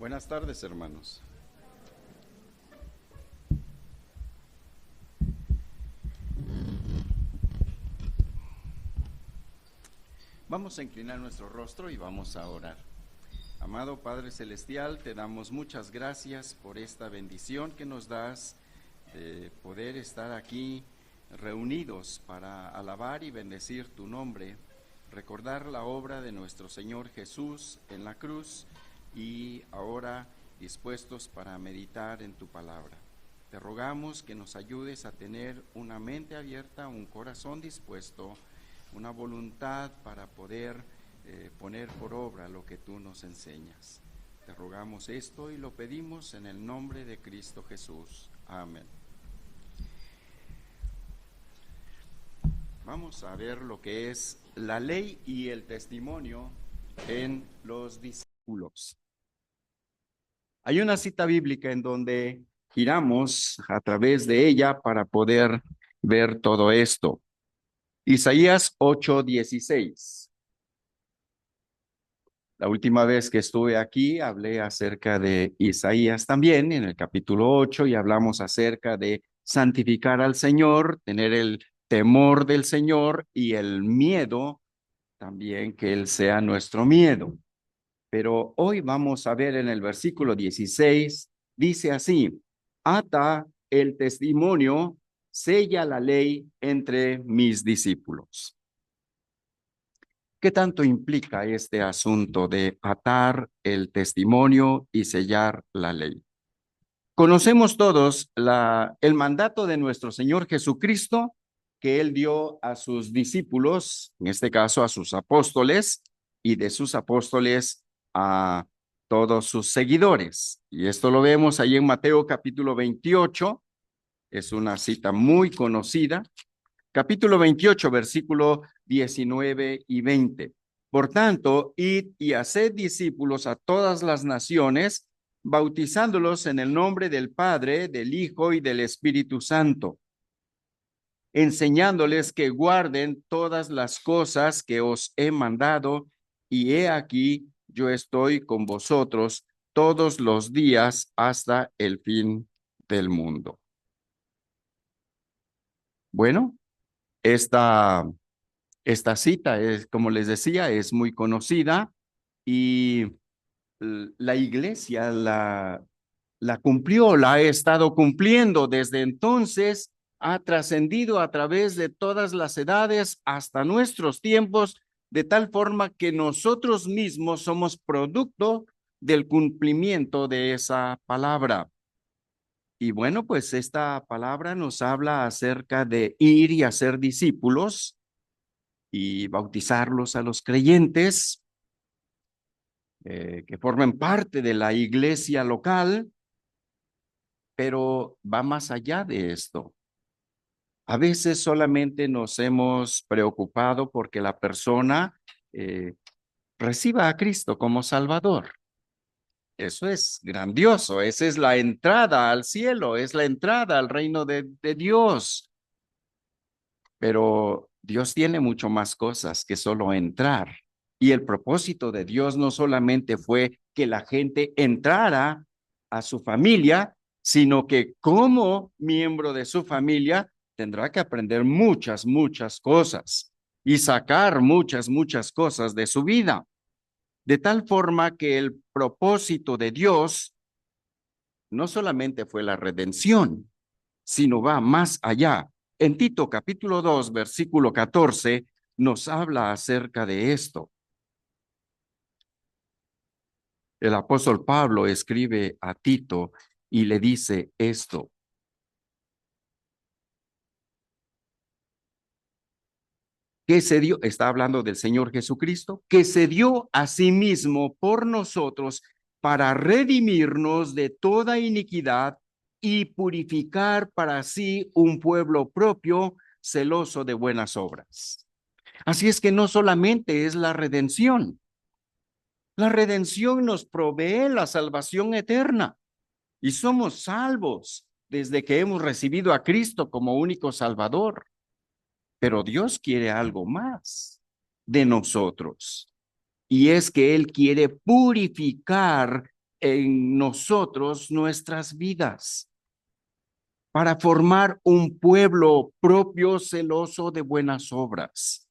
Buenas tardes, hermanos. Vamos a inclinar nuestro rostro y vamos a orar. Amado Padre Celestial, te damos muchas gracias por esta bendición que nos das de poder estar aquí reunidos para alabar y bendecir tu nombre, recordar la obra de nuestro Señor Jesús en la cruz y ahora dispuestos para meditar en tu palabra. Te rogamos que nos ayudes a tener una mente abierta, un corazón dispuesto, una voluntad para poder poner por obra lo que tú nos enseñas. Te rogamos esto y lo pedimos en el nombre de Cristo Jesús. Amén. Vamos a ver lo que es la ley y el testimonio en los discípulos. Hay una cita bíblica en donde giramos a través de ella para poder ver todo esto. Isaías 8:16. La última vez que estuve aquí hablé acerca de Isaías también en el capítulo 8 y hablamos acerca de santificar al Señor, tener el temor del Señor y el miedo también, que Él sea nuestro miedo. Pero hoy vamos a ver en el versículo 16, dice así: ata el testimonio, sella la ley entre mis discípulos. ¿Qué tanto implica este asunto de atar el testimonio y sellar la ley? Conocemos todos el mandato de nuestro Señor Jesucristo que Él dio a sus discípulos, en este caso a sus apóstoles, y de sus apóstoles a todos sus seguidores. Y esto lo vemos ahí en Mateo capítulo 28, es una cita muy conocida. Capítulo 28, versículo 19 y 20. Por tanto, id y haced discípulos a todas las naciones, bautizándolos en el nombre del Padre, del Hijo y del Espíritu Santo, enseñándoles que guarden todas las cosas que os he mandado, y he aquí, yo estoy con vosotros todos los días hasta el fin del mundo. Bueno, esta cita es, como les decía, es muy conocida y la iglesia la cumplió, la ha estado cumpliendo desde entonces, ha trascendido a través de todas las edades hasta nuestros tiempos, de tal forma que nosotros mismos somos producto del cumplimiento de esa palabra. Y bueno, pues esta palabra nos habla acerca de ir y hacer discípulos y bautizarlos a los creyentes que formen parte de la iglesia local, pero va más allá de esto. A veces solamente nos hemos preocupado porque la persona eh, reciba a Cristo como Salvador. Eso es grandioso, esa es la entrada al cielo, es la entrada al reino de Dios. Pero Dios tiene mucho más cosas que solo entrar. Y el propósito de Dios no solamente fue que la gente entrara a su familia, sino que como miembro de su familia tendrá que aprender muchas cosas y sacar muchas cosas de su vida. De tal forma que el propósito de Dios no solamente fue la redención, sino va más allá. En Tito capítulo 2, versículo 14, nos habla acerca de esto. El apóstol Pablo escribe a Tito y le dice esto: que se dio, está hablando del Señor Jesucristo, que se dio a sí mismo por nosotros para redimirnos de toda iniquidad y purificar para sí un pueblo propio, celoso de buenas obras. Así es que no solamente es la redención nos provee la salvación eterna y somos salvos desde que hemos recibido a Cristo como único Salvador. Pero Dios quiere algo más de nosotros, y es que Él quiere purificar en nosotros nuestras vidas para formar un pueblo propio, celoso de buenas obras.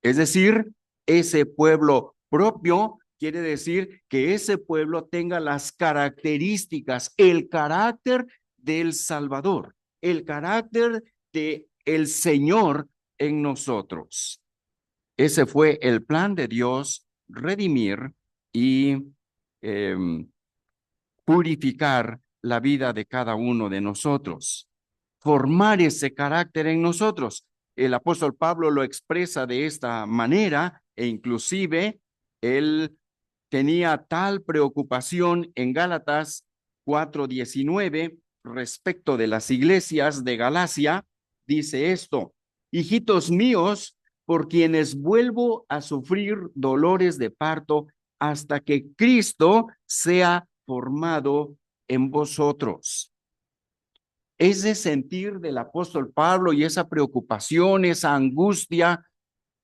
Es decir, ese pueblo propio quiere decir que ese pueblo tenga las características, el carácter del Salvador, el carácter de el Señor en nosotros. Ese fue el plan de Dios, redimir y eh, purificar la vida de cada uno de nosotros, formar ese carácter en nosotros. El apóstol Pablo lo expresa de esta manera e inclusive él tenía tal preocupación en Gálatas 4:19 respecto de las iglesias de Galacia, dice esto: hijitos míos, por quienes vuelvo a sufrir dolores de parto hasta que Cristo sea formado en vosotros. Ese sentir del apóstol Pablo y esa preocupación, esa angustia,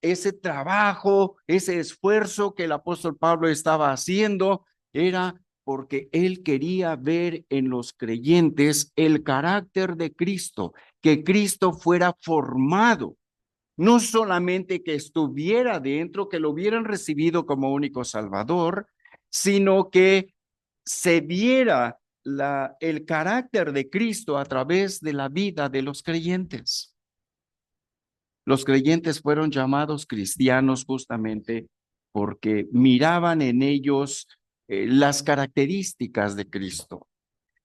ese trabajo, ese esfuerzo que el apóstol Pablo estaba haciendo, era porque él quería ver en los creyentes el carácter de Cristo, que Cristo fuera formado, no solamente que estuviera dentro, que lo hubieran recibido como único Salvador, sino que se viera el carácter de Cristo a través de la vida de los creyentes. Los creyentes fueron llamados cristianos justamente porque miraban en ellos las características de Cristo.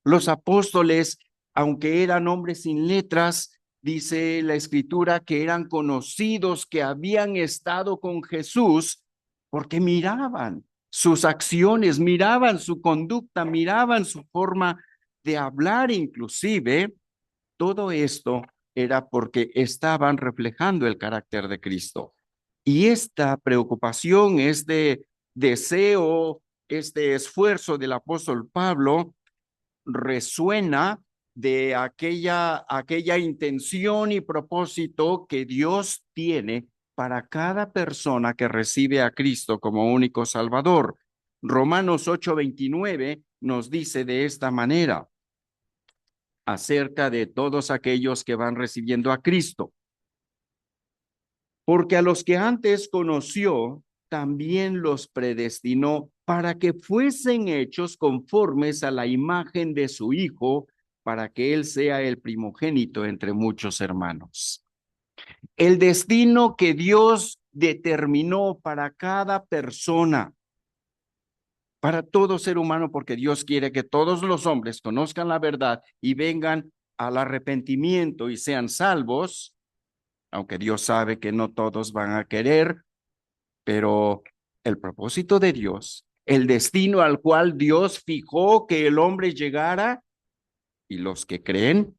Los apóstoles, aunque eran hombres sin letras, dice la escritura que eran conocidos, que habían estado con Jesús, porque miraban sus acciones, miraban su conducta, miraban su forma de hablar inclusive. Todo esto era porque estaban reflejando el carácter de Cristo. Y esta preocupación, este deseo, este esfuerzo del apóstol Pablo resuena de aquella intención y propósito que Dios tiene para cada persona que recibe a Cristo como único Salvador. Romanos 8:29 nos dice de esta manera acerca de todos aquellos que van recibiendo a Cristo. Porque a los que antes conoció, también los predestinó para que fuesen hechos conformes a la imagen de su Hijo, para que Él sea el primogénito entre muchos hermanos. El destino que Dios determinó para cada persona, para todo ser humano, porque Dios quiere que todos los hombres conozcan la verdad y vengan al arrepentimiento y sean salvos, aunque Dios sabe que no todos van a querer, pero el propósito de Dios, el destino al cual Dios fijó que el hombre llegara, y los que creen,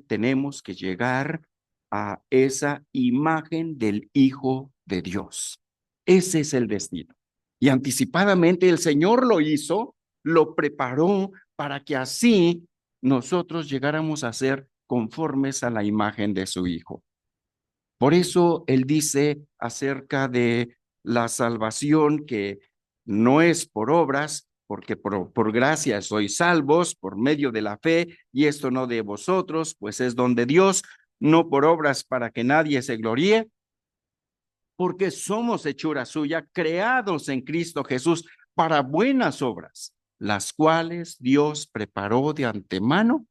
tenemos que llegar a esa imagen del Hijo de Dios. Ese es el destino. Y anticipadamente el Señor lo hizo, lo preparó para que así nosotros llegáramos a ser conformes a la imagen de su Hijo. Por eso Él dice acerca de la salvación que no es por obras, porque por gracia sois salvos por medio de la fe, y esto no de vosotros, pues es don de Dios, no por obras para que nadie se gloríe, porque somos hechura suya, creados en Cristo Jesús para buenas obras, las cuales Dios preparó de antemano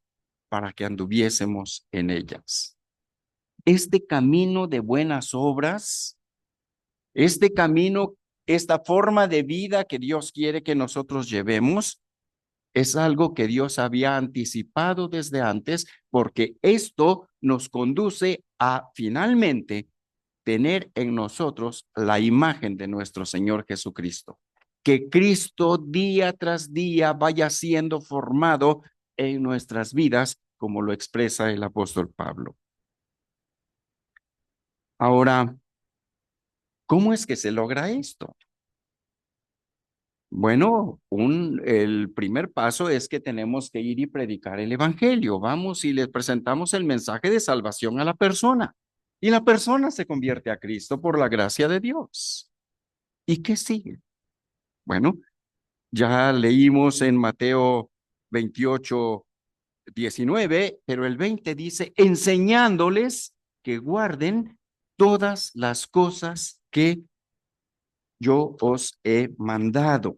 para que anduviésemos en ellas. Este camino de buenas obras, este camino, esta forma de vida que Dios quiere que nosotros llevemos, es algo que Dios había anticipado desde antes, porque esto nos conduce a finalmente tener en nosotros la imagen de nuestro Señor Jesucristo. Que Cristo día tras día vaya siendo formado en nuestras vidas, como lo expresa el apóstol Pablo. Ahora, ¿cómo es que se logra esto? Bueno, el primer paso es que tenemos que ir y predicar el evangelio. Vamos y le presentamos el mensaje de salvación a la persona. Y la persona se convierte a Cristo por la gracia de Dios. ¿Y qué sigue? Bueno, Ya leímos en Mateo 28:19, pero el 20 dice, enseñándoles que guarden todas las cosas que yo os he mandado.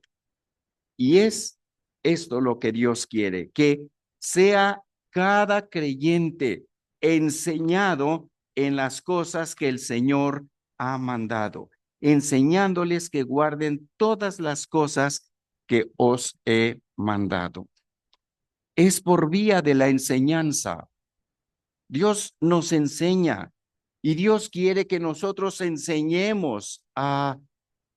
Y es esto lo que Dios quiere, que sea cada creyente enseñado en las cosas que el Señor ha mandado, enseñándoles que guarden todas las cosas que os he mandado. Es por vía de la enseñanza. Dios nos enseña y Dios quiere que nosotros enseñemos a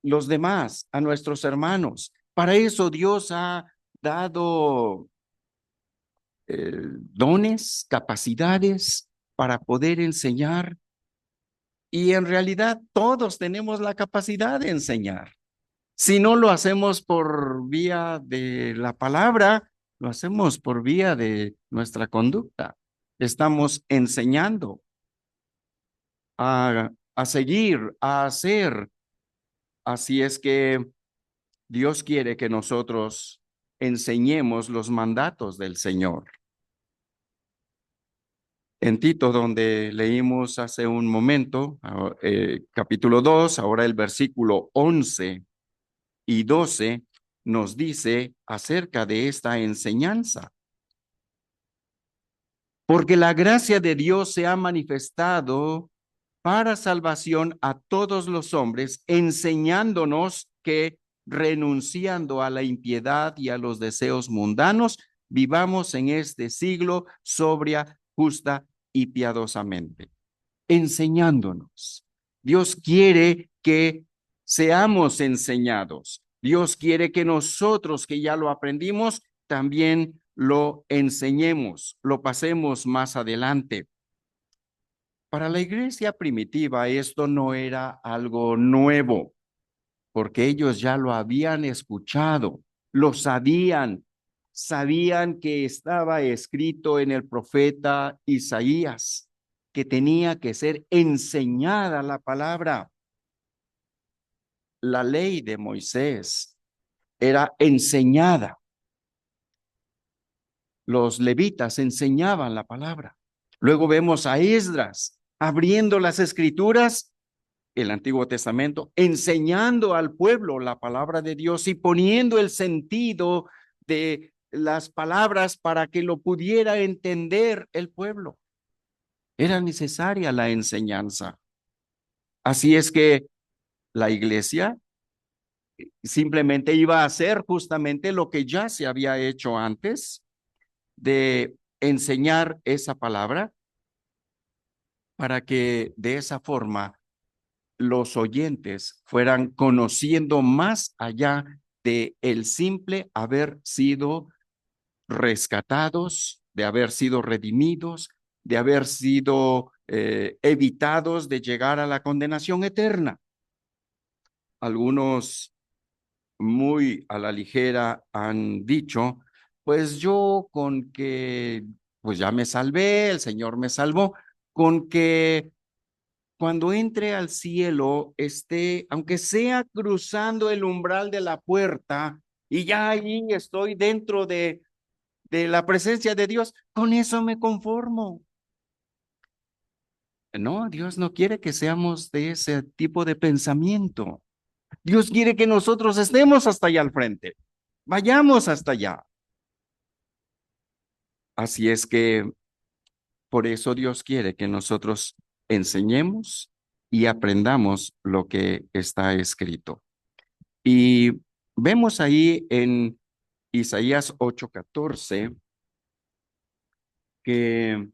los demás, a nuestros hermanos. Para eso Dios ha dado dones, capacidades para poder enseñar y en realidad todos tenemos la capacidad de enseñar. Si no lo hacemos por vía de la palabra, lo hacemos por vía de nuestra conducta. Estamos enseñando a seguir, a hacer. Así es que Dios quiere que nosotros enseñemos los mandatos del Señor. En Tito, donde leímos hace un momento, capítulo 2, ahora el versículo 11 y 12 nos dice acerca de esta enseñanza. Porque la gracia de Dios se ha manifestado para salvación a todos los hombres, enseñándonos que renunciando a la impiedad y a los deseos mundanos, vivamos en este siglo sobria, justa y piadosamente. Enseñándonos. Dios quiere que seamos enseñados. Dios quiere que nosotros que ya lo aprendimos, también lo enseñemos, lo pasemos más adelante. Para la iglesia primitiva esto no era algo nuevo, porque ellos ya lo habían escuchado, lo sabían, sabían que estaba escrito en el profeta Isaías, que tenía que ser enseñada la palabra. La ley de Moisés era enseñada. Los levitas enseñaban la palabra. Luego vemos a Esdras abriendo las escrituras, el Antiguo Testamento, enseñando al pueblo la palabra de Dios y poniendo el sentido de las palabras para que lo pudiera entender el pueblo. Era necesaria la enseñanza. Así es que la iglesia simplemente iba a hacer justamente lo que ya se había hecho antes de enseñar esa palabra para que de esa forma los oyentes fueran conociendo más allá de el simple haber sido rescatados, de haber sido redimidos, de haber sido evitados de llegar a la condenación eterna. Algunos muy a la ligera han dicho, pues yo con que, pues ya me salvé, el Señor me salvó, con que cuando entre al cielo, esté, aunque sea cruzando el umbral de la puerta, y ya allí estoy dentro de la presencia de Dios, con eso me conformo. No, Dios no quiere que seamos de ese tipo de pensamiento. Dios quiere que nosotros estemos hasta allá al frente, vayamos hasta allá. Así es que por eso Dios quiere que nosotros enseñemos y aprendamos lo que está escrito. Y vemos ahí en Isaías 8:14 que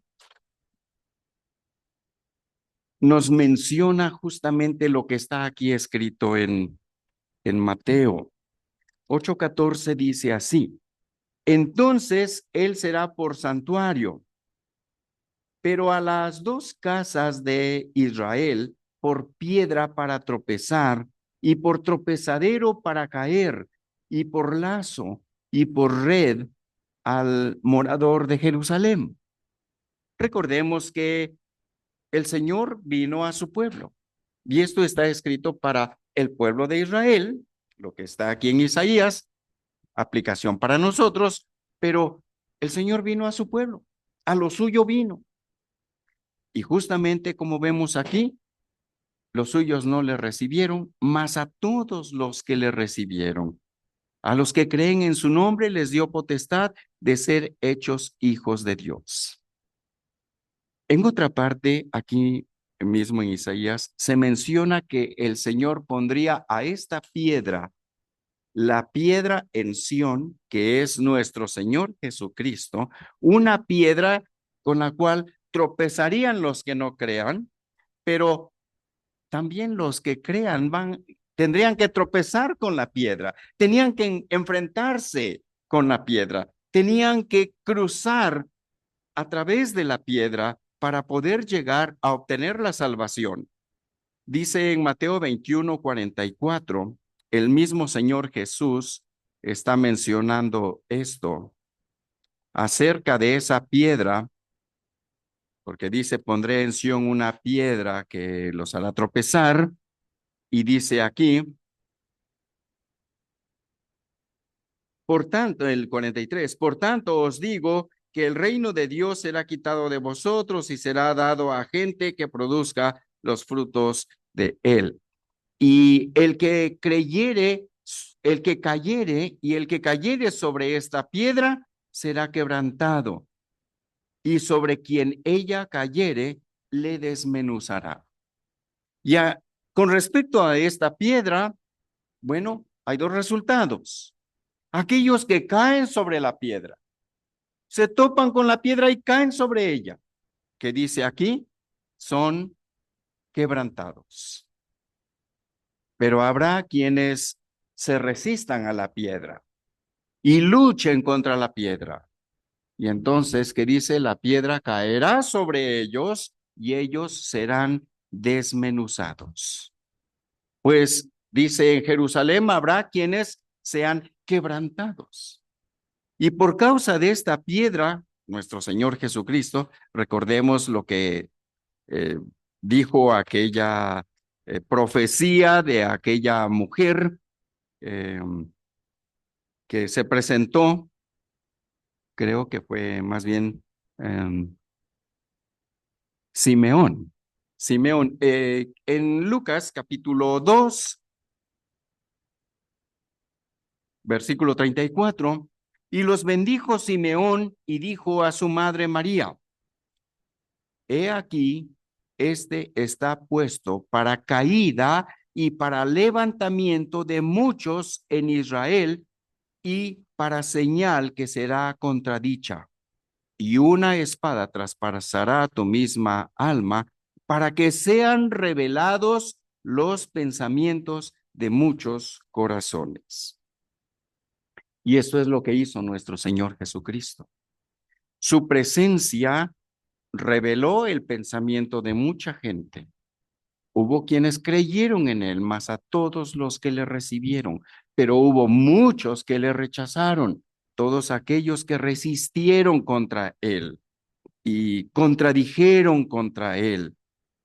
nos menciona justamente lo que está aquí escrito en Mateo. 8:14 dice así, entonces él será por santuario, pero a las dos casas de Israel por piedra para tropezar y por tropezadero para caer y por lazo y por red al morador de Jerusalén. Recordemos que el Señor vino a su pueblo y esto está escrito para el pueblo de Israel, lo que está aquí en Isaías, aplicación para nosotros, pero el Señor vino a su pueblo, a lo suyo vino. Y justamente como vemos aquí, los suyos no le recibieron, mas a todos los que le recibieron, a los que creen en su nombre, les dio potestad de ser hechos hijos de Dios. En otra parte, aquí mismo en Isaías, se menciona que el Señor pondría a esta piedra, la piedra en Sión, que es nuestro Señor Jesucristo, una piedra con la cual tropezarían los que no crean, pero también los que crean tendrían que tropezar con la piedra, tenían que enfrentarse con la piedra, tenían que cruzar a través de la piedra para poder llegar a obtener la salvación. Dice en Mateo 21:44, el mismo Señor Jesús está mencionando esto acerca de esa piedra, porque dice, pondré en Sión una piedra que los hará tropezar, y dice aquí, por tanto, el 43, por tanto os digo que el reino de Dios será quitado de vosotros y será dado a gente que produzca los frutos de él. Y el que creyere, el que cayere y el que cayere sobre esta piedra será quebrantado, y sobre quien ella cayere le desmenuzará. Ya con respecto a esta piedra, bueno, hay dos resultados. Aquellos que caen sobre la piedra, se topan con la piedra y caen sobre ella, que dice aquí, son quebrantados. Pero habrá quienes se resistan a la piedra y luchen contra la piedra. Y entonces, ¿qué dice? La piedra caerá sobre ellos y ellos serán desmenuzados. Pues dice, en Jerusalén habrá quienes sean quebrantados. Y por causa de esta piedra, nuestro Señor Jesucristo, recordemos lo que eh, dijo aquella profecía de aquella mujer eh, que se presentó, creo que fue más bien eh, Simeón. Simeón, en Lucas capítulo 2, versículo 34, y los bendijo Simeón y dijo a su madre María, he aquí, este está puesto para caída y para levantamiento de muchos en Israel y para señal que será contradicha. Y una espada traspasará tu misma alma para que sean revelados los pensamientos de muchos corazones. Y esto es lo que hizo nuestro Señor Jesucristo. Su presencia reveló el pensamiento de mucha gente. Hubo quienes creyeron en él, mas a todos los que le recibieron, pero hubo muchos que le rechazaron, todos aquellos que resistieron contra él y contradijeron contra él,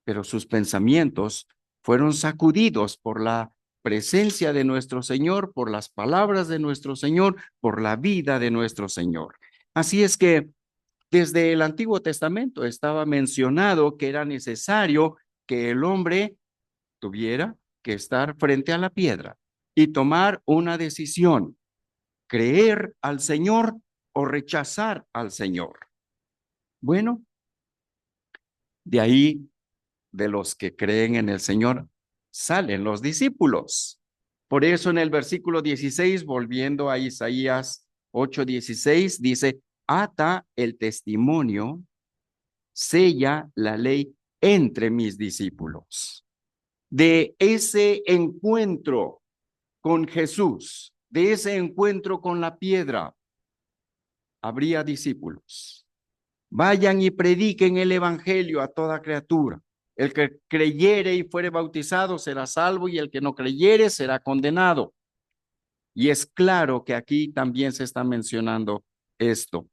pero sus pensamientos fueron sacudidos por la presencia de nuestro Señor, por las palabras de nuestro Señor, por la vida de nuestro Señor. Así es que desde el Antiguo Testamento estaba mencionado que era necesario que el hombre tuviera que estar frente a la piedra y tomar una decisión, creer al Señor o rechazar al Señor. Bueno, de ahí, de los que creen en el Señor, salen los discípulos. Por eso en el versículo 16, volviendo a Isaías 8:16, dice, ata el testimonio, sella la ley entre mis discípulos. De ese encuentro con Jesús, de ese encuentro con la piedra, habría discípulos. Vayan y prediquen el evangelio a toda criatura. El que creyere y fuere bautizado será salvo y el que no creyere será condenado. Y es claro que aquí también se está mencionando esto,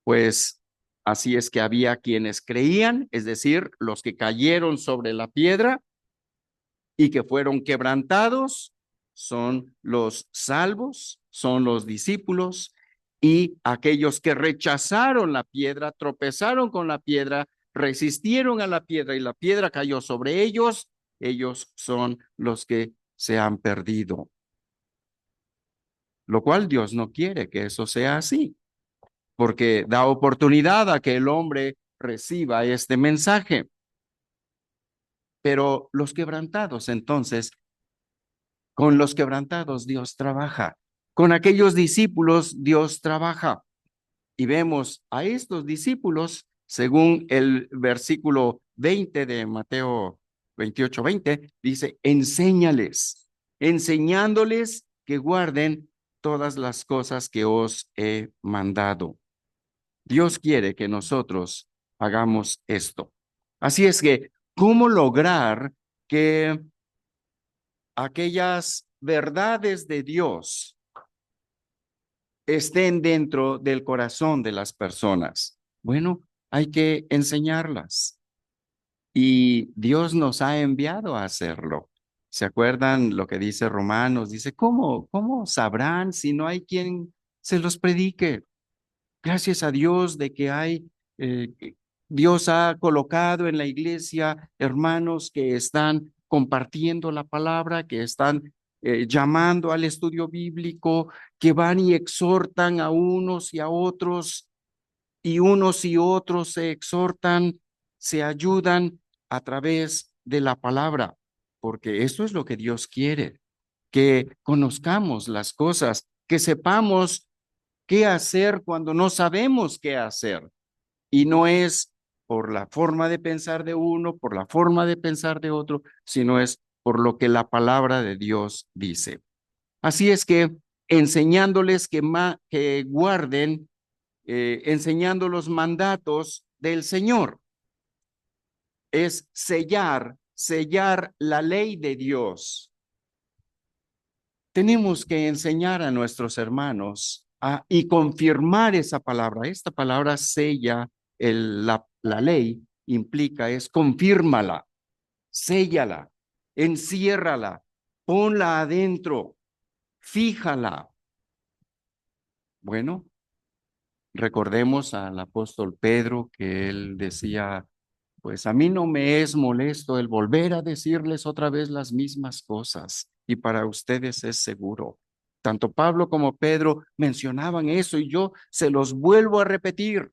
pues así es que había quienes creían, es decir, los que cayeron sobre la piedra y que fueron quebrantados, son los salvos, son los discípulos, y aquellos que rechazaron la piedra, tropezaron con la piedra, resistieron a la piedra y la piedra cayó sobre ellos, ellos son los que se han perdido. Lo cual Dios no quiere que eso sea así, porque da oportunidad a que el hombre reciba este mensaje. Pero los quebrantados, entonces, con los quebrantados Dios trabaja. Con aquellos discípulos Dios trabaja. Y vemos a estos discípulos, según el versículo 20 de Mateo 28:20, dice, enséñales, enseñándoles que guarden todas las cosas que os he mandado. Dios quiere que nosotros hagamos esto. Así es que, ¿cómo lograr que aquellas verdades de Dios estén dentro del corazón de las personas? Bueno, hay que enseñarlas y Dios nos ha enviado a hacerlo. ¿Se acuerdan lo que dice Romanos? Dice, ¿cómo sabrán si no hay quien se los predique? Gracias a Dios de que eh, Dios ha colocado en la iglesia hermanos que están compartiendo la palabra, que están llamando al estudio bíblico, que van y exhortan a unos y a otros, y unos y otros se exhortan, se ayudan a través de la palabra, porque eso es lo que Dios quiere, que conozcamos las cosas, que sepamos qué hacer cuando no sabemos qué hacer. Y no es por la forma de pensar de uno, por la forma de pensar de otro, sino es por lo que la palabra de Dios dice. Así es que enseñándoles que guarden, enseñando los mandatos del Señor, es sellar la ley de Dios. Tenemos que enseñar a nuestros hermanos y confirmar esa palabra. Esta palabra sella la ley, implica es confírmala, séllala, enciérrala, ponla adentro, fíjala. Bueno, recordemos al apóstol Pedro que él decía, pues a mí no me es molesto el volver a decirles otra vez las mismas cosas, y para ustedes es seguro. Tanto Pablo como Pedro mencionaban eso y yo se los vuelvo a repetir.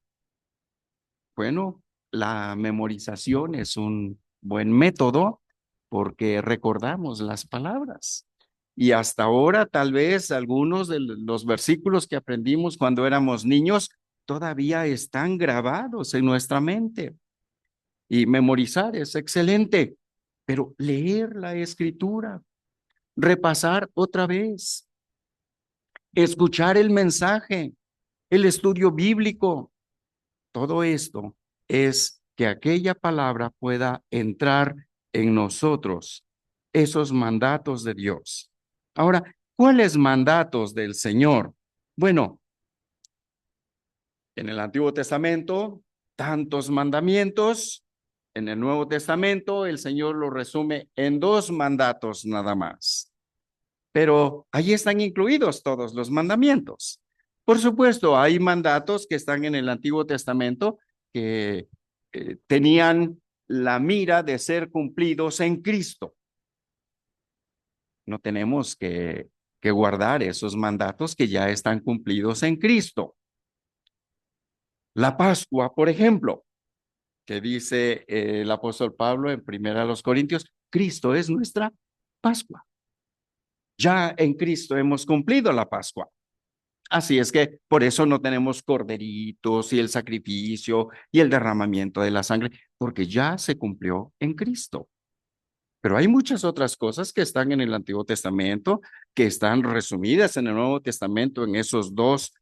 Bueno, la memorización es un buen método porque recordamos las palabras. Y hasta ahora tal vez algunos de los versículos que aprendimos cuando éramos niños todavía están grabados en nuestra mente. Y memorizar es excelente, pero leer la escritura, repasar otra vez, escuchar el mensaje, el estudio bíblico, todo esto es que aquella palabra pueda entrar en nosotros, esos mandatos de Dios. Ahora, ¿cuáles mandatos del Señor? Bueno, en el Antiguo Testamento, tantos mandamientos. En el Nuevo Testamento, el Señor lo resume en 2 mandatos nada más. Pero ahí están incluidos todos los mandamientos. Por supuesto, hay mandatos que están en el Antiguo Testamento que tenían la mira de ser cumplidos en Cristo. No tenemos que guardar esos mandatos que ya están cumplidos en Cristo. La Pascua, por ejemplo, que dice el apóstol Pablo en 1 Corintios, Cristo es nuestra Pascua. Ya en Cristo hemos cumplido la Pascua. Así es que por eso no tenemos corderitos y el sacrificio y el derramamiento de la sangre, porque ya se cumplió en Cristo. Pero hay muchas otras cosas que están en el Antiguo Testamento, que están resumidas en el Nuevo Testamento en esos dos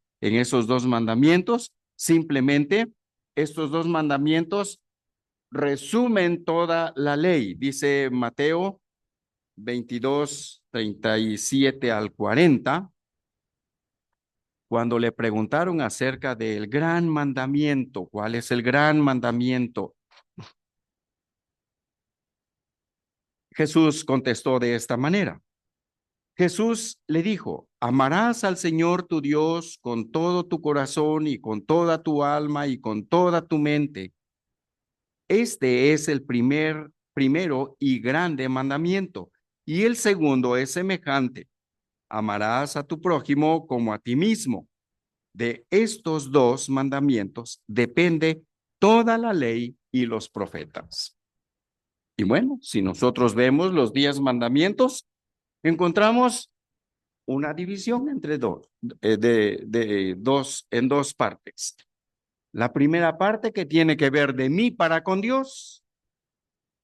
mandamientos. Simplemente estos 2 mandamientos resumen toda la ley. Dice Mateo 22:37 al 40, cuando le preguntaron acerca del gran mandamiento, ¿cuál es el gran mandamiento? Jesús contestó de esta manera: Jesús le dijo, amarás al Señor tu Dios con todo tu corazón y con toda tu alma y con toda tu mente. Este es el primero y grande mandamiento. Y el segundo es semejante. Amarás a tu prójimo como a ti mismo. De estos dos mandamientos depende toda la ley y los profetas. Y bueno, si nosotros vemos los 10 mandamientos, encontramos una división entre dos, en dos partes. La primera parte que tiene que ver de mí para con Dios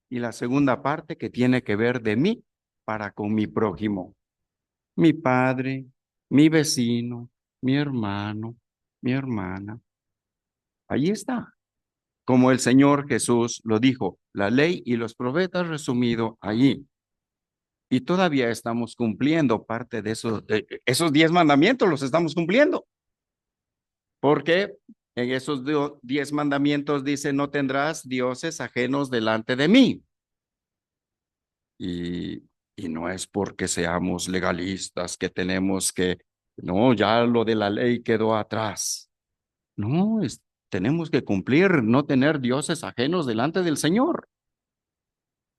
y la segunda parte que tiene que ver de mí para con mi prójimo, mi padre, mi vecino, mi hermano, mi hermana. Ahí está. Como el Señor Jesús lo dijo, la ley y los profetas resumido allí. Y todavía estamos cumpliendo parte de esos 10 mandamientos, los estamos cumpliendo. Porque en esos 10 mandamientos dice, no tendrás dioses ajenos delante de mí. Y, y no es porque seamos legalistas que tenemos que, no, ya lo de la ley quedó atrás. No, tenemos que cumplir, no tener dioses ajenos delante del Señor.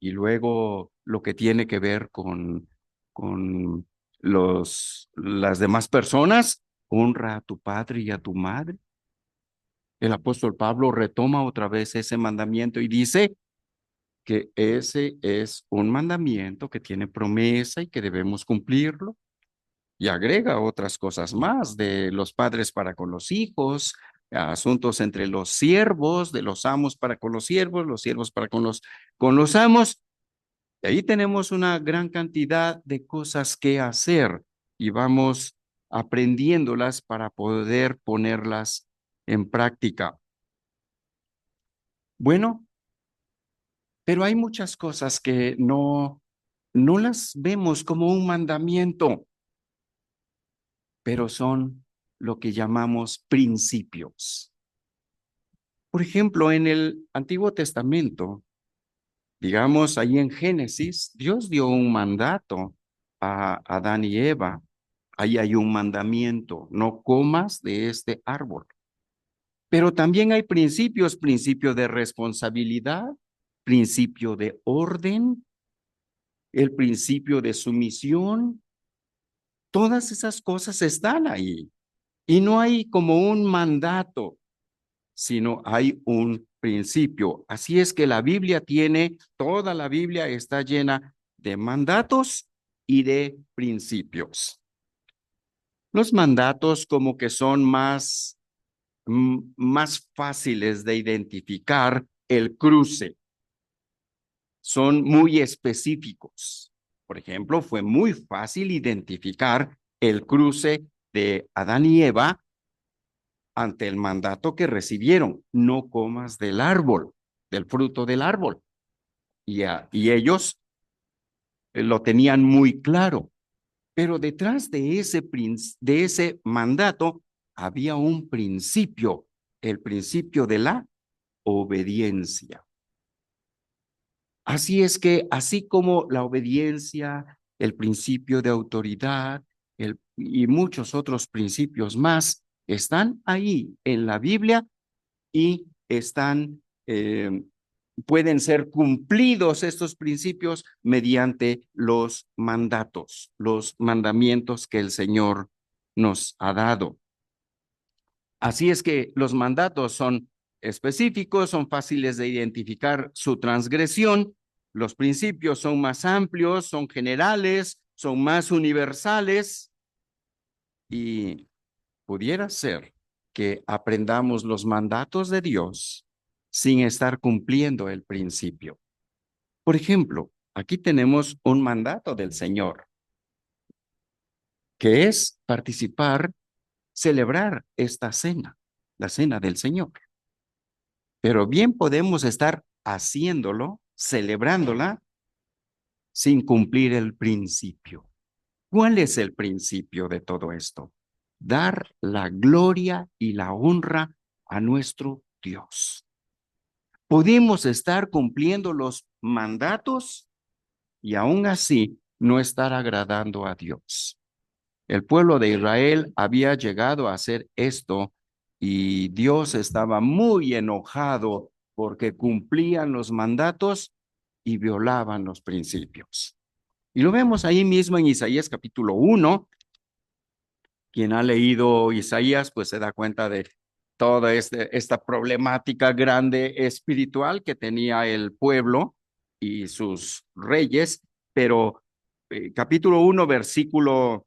Y luego lo que tiene que ver con las demás personas, honra a tu padre y a tu madre. El apóstol Pablo retoma otra vez ese mandamiento y dice que ese es un mandamiento que tiene promesa y que debemos cumplirlo. Y agrega otras cosas más de los padres para con los hijos, asuntos entre los siervos, de los amos para con los siervos para con los amos. Y ahí tenemos una gran cantidad de cosas que hacer y vamos aprendiéndolas para poder ponerlas en práctica. Bueno, pero hay muchas cosas que no las vemos como un mandamiento, pero son lo que llamamos principios. Por ejemplo, en el Antiguo Testamento, digamos ahí en Génesis, Dios dio un mandato a Adán y Eva. Ahí hay un mandamiento, no comas de este árbol. Pero también hay principios, principio de responsabilidad, principio de orden, el principio de sumisión. Todas esas cosas están ahí. Y no hay como un mandato, sino hay un principio. Así es que la Biblia toda la Biblia está llena de mandatos y de principios. Los mandatos como que son más fáciles de identificar el cruce. Son muy específicos. Por ejemplo, fue muy fácil identificar el cruce de Adán y Eva ante el mandato que recibieron, no comas del fruto del árbol. Y ellos lo tenían muy claro, pero detrás de ese mandato había un principio, el principio de la obediencia. Así es que, así como la obediencia, el principio de autoridad y muchos otros principios más están ahí en la Biblia y pueden ser cumplidos estos principios mediante los mandatos, los mandamientos que el Señor nos ha dado. Así es que los mandatos son específicos, son fáciles de identificar su transgresión, los principios son más amplios, son generales, son más universales y pudiera ser que aprendamos los mandatos de Dios sin estar cumpliendo el principio. Por ejemplo, aquí tenemos un mandato del Señor, que es celebrar esta cena, la cena del Señor. Pero bien podemos estar haciéndolo, celebrándola, sin cumplir el principio. ¿Cuál es el principio de todo esto? Dar la gloria y la honra a nuestro Dios. Podemos estar cumpliendo los mandatos y aún así no estar agradando a Dios. El pueblo de Israel había llegado a hacer esto y Dios estaba muy enojado porque cumplían los mandatos y violaban los principios. Y lo vemos ahí mismo en Isaías capítulo 1. Quien ha leído Isaías, pues se da cuenta de toda esta problemática grande espiritual que tenía el pueblo y sus reyes, pero capítulo 1, versículo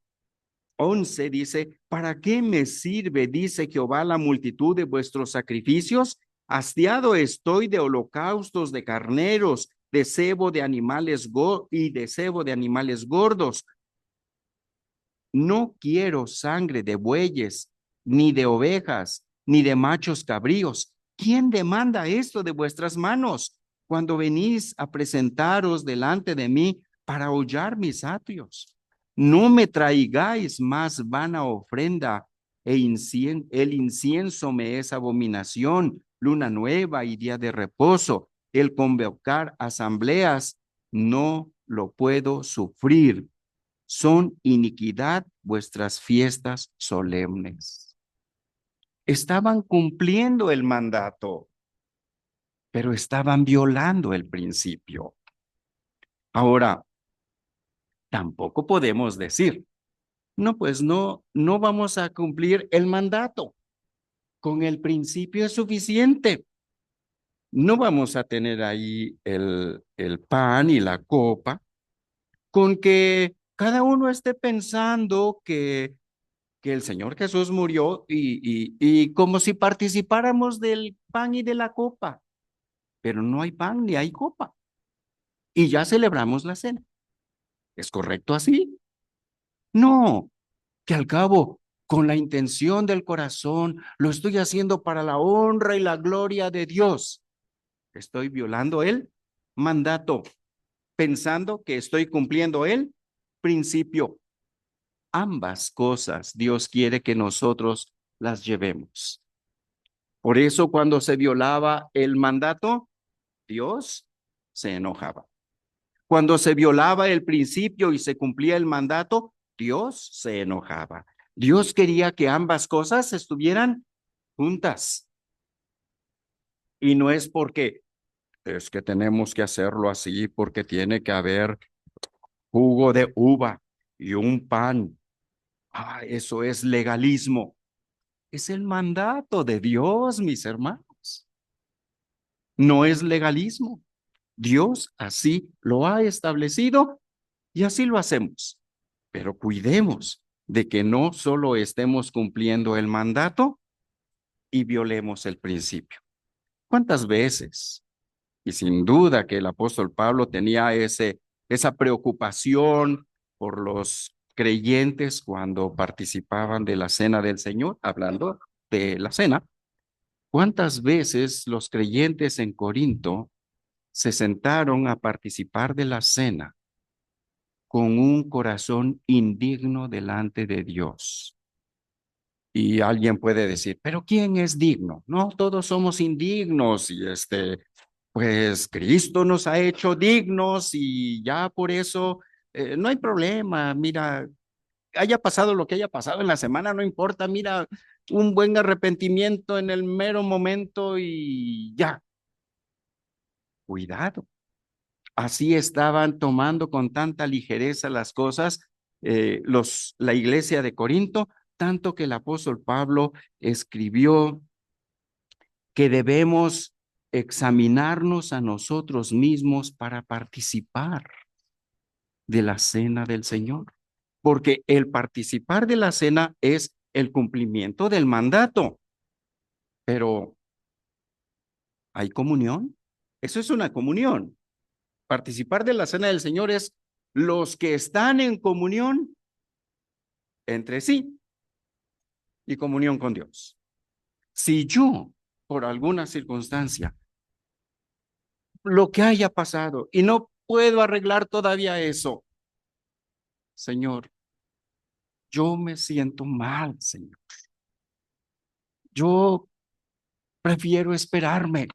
11 dice, ¿para qué me sirve, dice Jehová, la multitud de vuestros sacrificios? Hastiado estoy de holocaustos, de carneros, de cebo de animales y de cebo de animales gordos. No quiero sangre de bueyes, ni de ovejas, ni de machos cabríos. ¿Quién demanda esto de vuestras manos cuando venís a presentaros delante de mí para hollar mis atrios? No me traigáis más vana ofrenda, el incienso me es abominación, luna nueva y día de reposo. El convocar asambleas no lo puedo sufrir. Son iniquidad vuestras fiestas solemnes. Estaban cumpliendo el mandato, pero estaban violando el principio. Ahora, tampoco podemos decir, no, pues no vamos a cumplir el mandato. Con el principio es suficiente. No vamos a tener ahí el pan y la copa, con que cada uno esté pensando que el Señor Jesús murió y como si participáramos del pan y de la copa, pero no hay pan ni hay copa. Y ya celebramos la cena. ¿Es correcto así? No, que al cabo, con la intención del corazón, lo estoy haciendo para la honra y la gloria de Dios. Estoy violando el mandato, pensando que estoy cumpliendo el principio. Ambas cosas Dios quiere que nosotros las llevemos. Por eso cuando se violaba el mandato, Dios se enojaba. Cuando se violaba el principio y se cumplía el mandato, Dios se enojaba. Dios quería que ambas cosas estuvieran juntas. Y no es porque es que tenemos que hacerlo así, porque tiene que haber jugo de uva y un pan. Ah, eso es legalismo. Es el mandato de Dios, mis hermanos. No es legalismo. Dios así lo ha establecido y así lo hacemos. Pero cuidemos de que no solo estemos cumpliendo el mandato y violemos el principio. ¿Cuántas veces? Y sin duda que el apóstol Pablo tenía esa preocupación por los creyentes cuando participaban de la cena del Señor, hablando de la cena. ¿Cuántas veces los creyentes en Corinto se sentaron a participar de la cena con un corazón indigno delante de Dios? Y alguien puede decir, pero ¿quién es digno? No, todos somos indignos y pues Cristo nos ha hecho dignos y ya por eso no hay problema. Mira, haya pasado lo que haya pasado en la semana, no importa. Mira, un buen arrepentimiento en el mero momento y ya. Cuidado. Así estaban tomando con tanta ligereza las cosas la iglesia de Corinto, tanto que el apóstol Pablo escribió que debemos examinarnos a nosotros mismos para participar de la cena del Señor, porque el participar de la cena es el cumplimiento del mandato, pero ¿hay comunión? Eso es una comunión. Participar de la cena del Señor es los que están en comunión entre sí y comunión con Dios. Si yo, por alguna circunstancia, lo que haya pasado y no puedo arreglar todavía eso, Señor, yo me siento mal, Señor. Yo prefiero esperarme.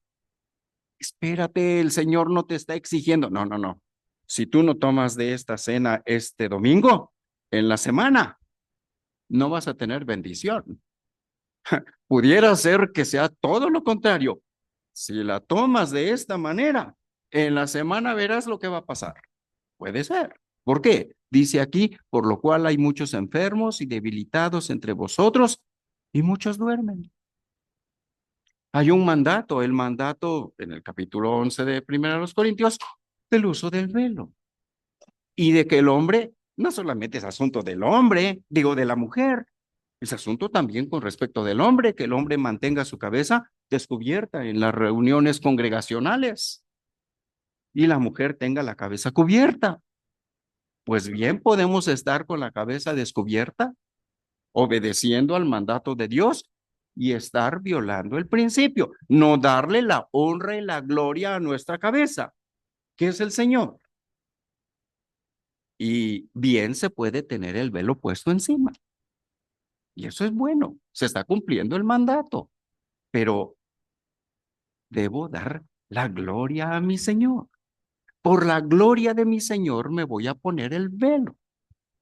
Espérate, el Señor no te está exigiendo. No, no, no. si tú no tomas de esta cena este domingo, en la semana, no vas a tener bendición. Pudiera ser que sea todo lo contrario. Si la tomas de esta manera, en la semana verás lo que va a pasar. Puede ser. ¿Por qué? Dice aquí, por lo cual hay muchos enfermos y debilitados entre vosotros y muchos duermen. Hay un mandato, el mandato en el capítulo 11 de Primera de los Corintios, del uso del velo. Y de que el hombre, no solamente es asunto del hombre, digo de la mujer, es asunto también con respecto del hombre, que el hombre mantenga su cabeza descubierta en las reuniones congregacionales y la mujer tenga la cabeza cubierta. Pues bien, podemos estar con la cabeza descubierta, obedeciendo al mandato de Dios y estar violando el principio, no darle la honra y la gloria a nuestra cabeza, que es el Señor. Y bien se puede tener el velo puesto encima. Y eso es bueno, se está cumpliendo el mandato, pero debo dar la gloria a mi Señor. Por la gloria de mi Señor me voy a poner el velo.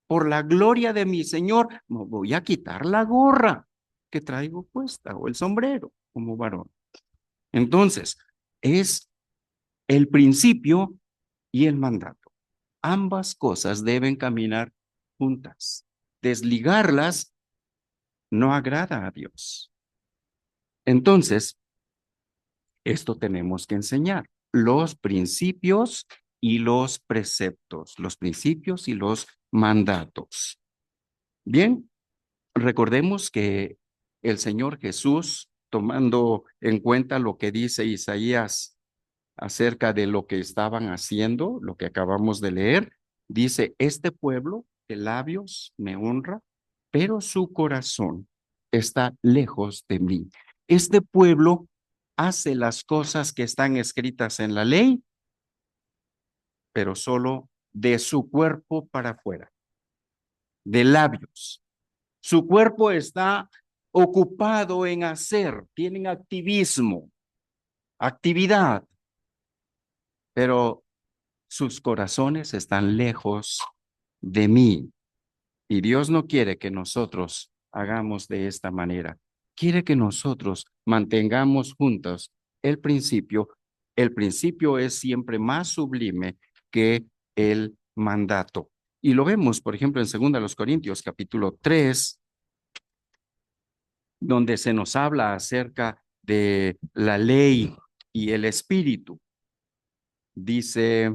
Por la gloria de mi Señor me voy a quitar la gorra que traigo puesta o el sombrero como varón. Entonces, es el principio y el mandato. Ambas cosas deben caminar juntas. Desligarlas no agrada a Dios. Entonces, esto tenemos que enseñar. Los principios y los preceptos, los principios y los mandatos. Bien, recordemos que el Señor Jesús, tomando en cuenta lo que dice Isaías acerca de lo que estaban haciendo, lo que acabamos de leer, dice, este pueblo de labios me honra, pero su corazón está lejos de mí. Este pueblo hace las cosas que están escritas en la ley, pero solo de su cuerpo para afuera, de labios. Su cuerpo está ocupado en hacer, tienen activismo, actividad, pero sus corazones están lejos de mí. Y Dios no quiere que nosotros hagamos de esta manera. Quiere que nosotros mantengamos juntos el principio. El principio es siempre más sublime que el mandato. Y lo vemos, por ejemplo, en 2 Corintios capítulo 3, donde se nos habla acerca de la ley y el espíritu. Dice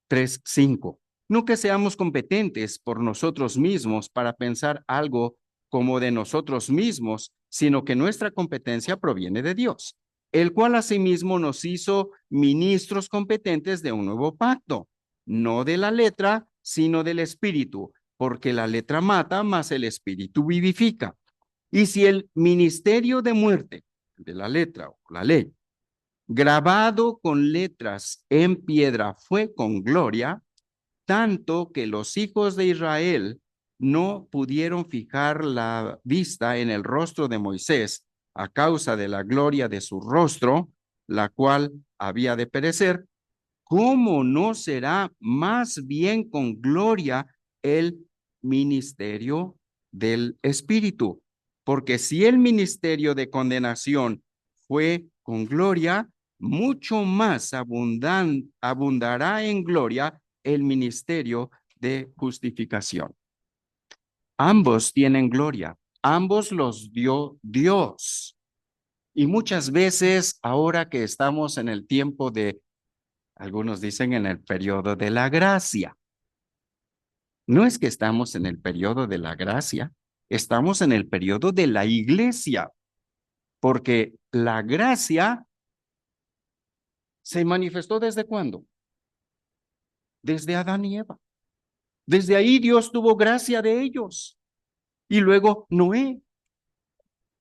3:5. No que seamos competentes por nosotros mismos para pensar algo como de nosotros mismos, sino que nuestra competencia proviene de Dios, el cual asimismo nos hizo ministros competentes de un nuevo pacto, no de la letra, sino del espíritu, porque la letra mata, mas el espíritu vivifica. Y si el ministerio de muerte de la letra o la ley grabado con letras en piedra fue con gloria, tanto que los hijos de Israel no pudieron fijar la vista en el rostro de Moisés a causa de la gloria de su rostro, la cual había de perecer. ¿Cómo no será más bien con gloria el ministerio del Espíritu? Porque si el ministerio de condenación fue con gloria, mucho más abundará en gloria el ministerio de justificación. Ambos tienen gloria, ambos los dio Dios. Y muchas veces, ahora que estamos en el tiempo de, algunos dicen en el periodo de la gracia, no es que estamos en el periodo de la gracia, estamos en el periodo de la iglesia, porque la gracia se manifestó ¿desde cuándo? Desde Adán y Eva. Desde ahí Dios tuvo gracia de ellos. Y luego Noé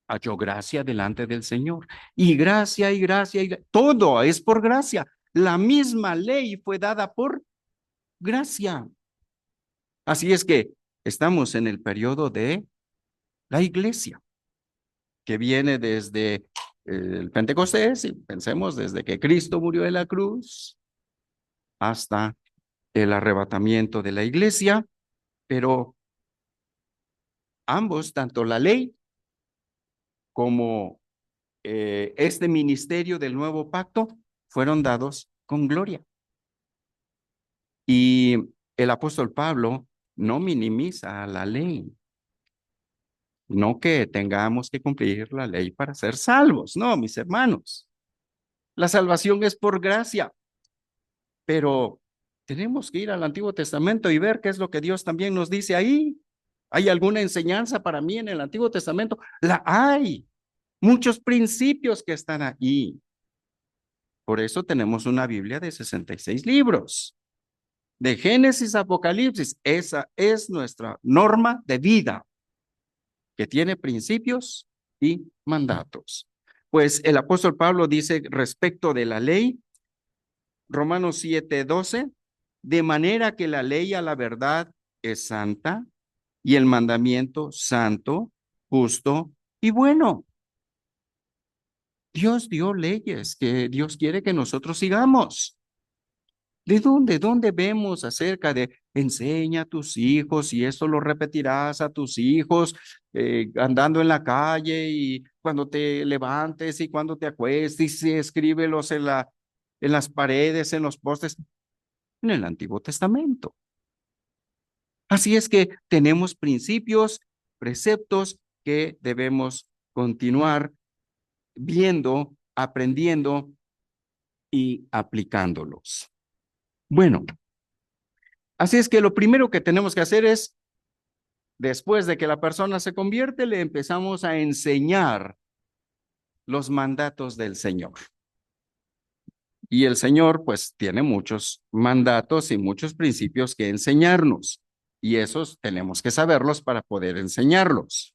halló gracia delante del Señor. Y gracia y gracia y todo es por gracia. La misma ley fue dada por gracia. Así es que estamos en el periodo de la iglesia, que viene desde el Pentecostés, y pensemos desde que Cristo murió en la cruz, hasta el arrebatamiento de la iglesia, pero ambos, tanto la ley como este ministerio del nuevo pacto, fueron dados con gloria. Y el apóstol Pablo no minimiza la ley, no que tengamos que cumplir la ley para ser salvos, no, mis hermanos. La salvación es por gracia, pero tenemos que ir al Antiguo Testamento y ver qué es lo que Dios también nos dice ahí. ¿Hay alguna enseñanza para mí en el Antiguo Testamento? La hay. Muchos principios que están ahí. Por eso tenemos una Biblia de 66 libros. De Génesis a Apocalipsis, esa es nuestra norma de vida, que tiene principios y mandatos. Pues el apóstol Pablo dice respecto de la ley, Romanos 7:12, de manera que la ley a la verdad es santa y el mandamiento santo, justo y bueno. Dios dio leyes que Dios quiere que nosotros sigamos. ¿De dónde? ¿Dónde vemos acerca de enseña a tus hijos y esto lo repetirás a tus hijos andando en la calle y cuando te levantes y cuando te acuestes y escríbelos en las paredes, en los postes, en el Antiguo Testamento? Así es que tenemos principios, preceptos que debemos continuar viendo, aprendiendo y aplicándolos. Bueno, así es que lo primero que tenemos que hacer es, después de que la persona se convierte, le empezamos a enseñar los mandatos del Señor. Y el Señor, pues, tiene muchos mandatos y muchos principios que enseñarnos. Y esos tenemos que saberlos para poder enseñarlos.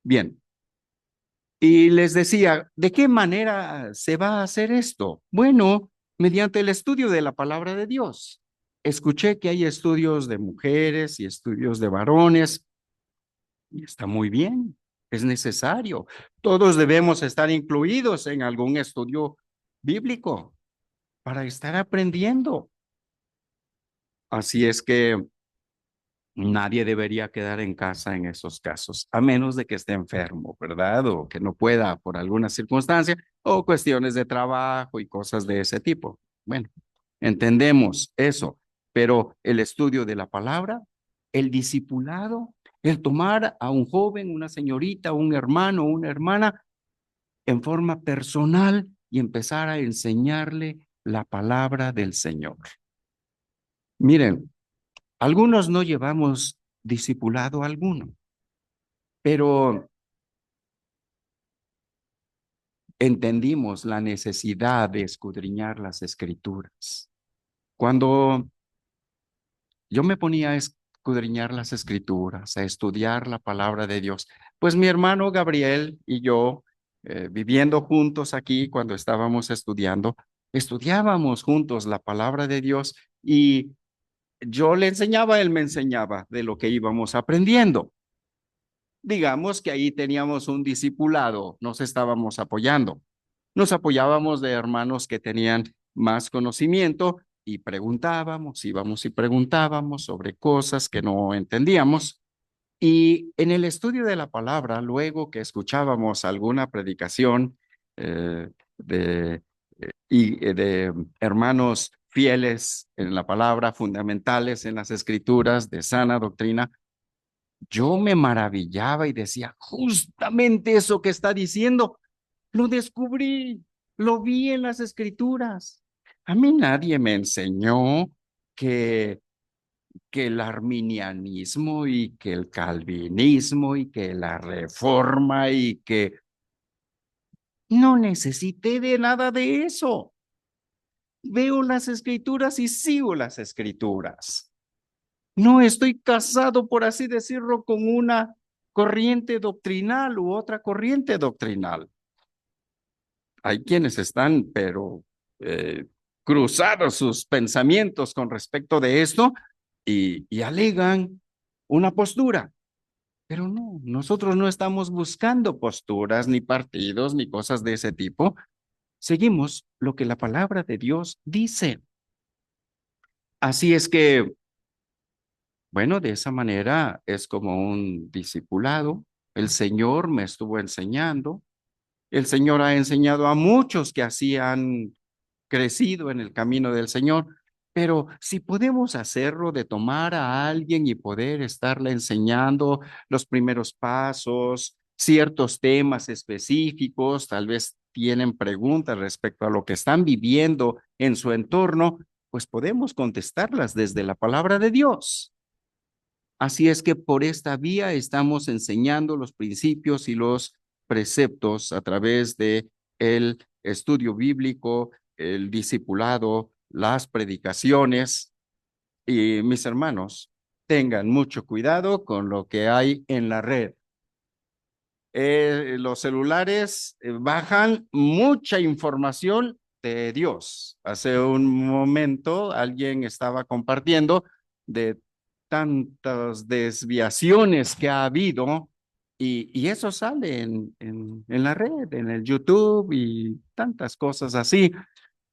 Bien. Y les decía, ¿de qué manera se va a hacer esto? Bueno, mediante el estudio de la palabra de Dios. Escuché que hay estudios de mujeres y estudios de varones, y está muy bien, es necesario. Todos debemos estar incluidos en algún estudio bíblico para estar aprendiendo. Así es que nadie debería quedar en casa en esos casos, a menos de que esté enfermo, ¿verdad? O que no pueda por alguna circunstancia o cuestiones de trabajo y cosas de ese tipo. Bueno, entendemos eso, pero el estudio de la palabra, el discipulado, el tomar a un joven, una señorita, un hermano, una hermana en forma personal y empezar a enseñarle la palabra del Señor. Miren, algunos no llevamos discipulado alguno, pero entendimos la necesidad de escudriñar las escrituras. Cuando yo me ponía a escudriñar las escrituras, a estudiar la palabra de Dios, pues mi hermano Gabriel y yo, viviendo juntos aquí cuando estábamos estudiando, estudiábamos juntos la palabra de Dios y yo le enseñaba, él me enseñaba de lo que íbamos aprendiendo. Digamos que ahí teníamos un discipulado, nos estábamos apoyando. Nos apoyábamos de hermanos que tenían más conocimiento y preguntábamos, íbamos y preguntábamos sobre cosas que no entendíamos. Y en el estudio de la palabra, luego que escuchábamos alguna predicación de hermanos fieles en la palabra, fundamentales en las escrituras, de sana doctrina, yo me maravillaba y decía, justamente eso que está diciendo, lo descubrí, lo vi en las escrituras. A mí nadie me enseñó que, que el arminianismo y que el calvinismo y que la reforma y que no necesité de nada de eso. Veo las escrituras y sigo las escrituras. No estoy casado, por así decirlo, con una corriente doctrinal u otra corriente doctrinal. Hay quienes están, pero eh, cruzados sus pensamientos con respecto de esto y alegan una postura. Pero no, nosotros no estamos buscando posturas, ni partidos, ni cosas de ese tipo. Seguimos lo que la palabra de Dios dice. Así es que, bueno, de esa manera es como un discipulado. El Señor me estuvo enseñando. El Señor ha enseñado a muchos que así han crecido en el camino del Señor, pero si podemos hacerlo de tomar a alguien y poder estarle enseñando los primeros pasos, ciertos temas específicos, tal vez tienen preguntas respecto a lo que están viviendo en su entorno, pues podemos contestarlas desde la palabra de Dios. Así es que por esta vía estamos enseñando los principios y los preceptos a través de el estudio bíblico, el discipulado, las predicaciones. Y mis hermanos, tengan mucho cuidado con lo que hay en la red. Los celulares bajan mucha información de Dios. Hace un momento alguien estaba compartiendo de tantas desviaciones que ha habido y eso sale en la red, en el YouTube y tantas cosas así,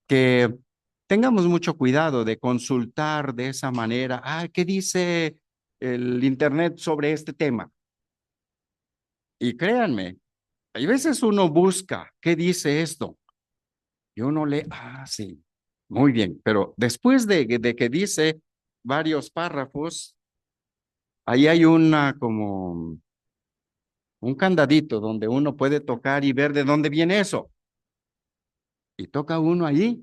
que tengamos mucho cuidado de consultar de esa manera. Ah, ¿qué dice el Internet sobre este tema? Y créanme, hay veces uno busca, ¿qué dice esto? Y uno lee, ah, sí, muy bien, pero después de que dice varios párrafos, ahí hay una como un candadito donde uno puede tocar y ver de dónde viene eso. Y toca uno ahí,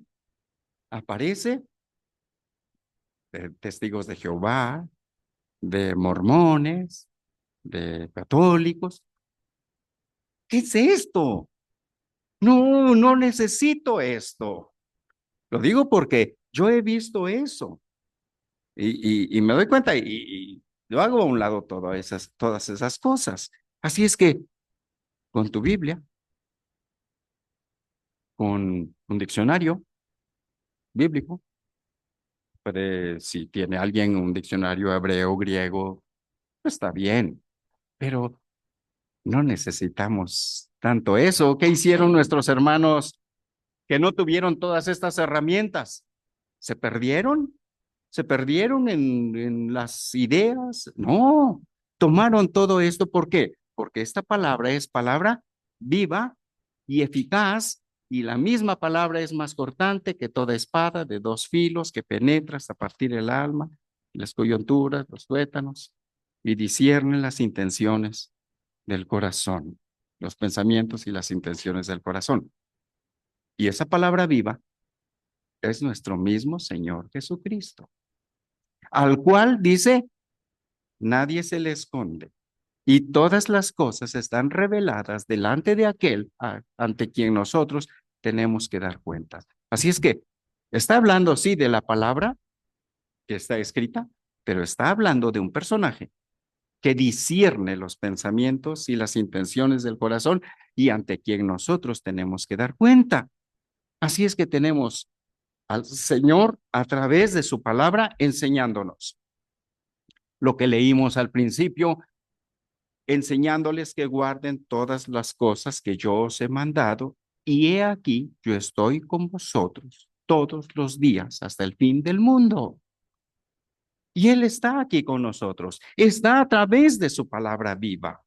aparece de testigos de Jehová, de mormones, de católicos. ¿Qué es esto? No, no necesito esto. Lo digo porque yo he visto eso. Y me doy cuenta y yo hago a un lado todas esas cosas. Así es que con tu Biblia, con un diccionario bíblico, si tiene alguien un diccionario hebreo, griego, está bien, pero no necesitamos tanto eso. ¿Qué hicieron nuestros hermanos que no tuvieron todas estas herramientas? ¿Se perdieron? ¿Se perdieron en las ideas? No, tomaron todo esto. ¿Por qué? Porque esta palabra es palabra viva y eficaz, y la misma palabra es más cortante que toda espada de dos filos que penetra hasta partir el alma, las coyunturas, los tuétanos, y discierne las intenciones del corazón, los pensamientos y las intenciones del corazón. Y esa palabra viva es nuestro mismo Señor Jesucristo, al cual dice, nadie se le esconde. Y todas las cosas están reveladas delante de aquel ante quien nosotros tenemos que dar cuenta. Así es que está hablando, sí, de la palabra que está escrita, pero está hablando de un personaje que discierne los pensamientos y las intenciones del corazón y ante quien nosotros tenemos que dar cuenta. Así es que tenemos al Señor a través de su palabra enseñándonos lo que leímos al principio, enseñándoles que guarden todas las cosas que yo os he mandado, y he aquí, yo estoy con vosotros todos los días hasta el fin del mundo. Y Él está aquí con nosotros, está a través de su palabra viva,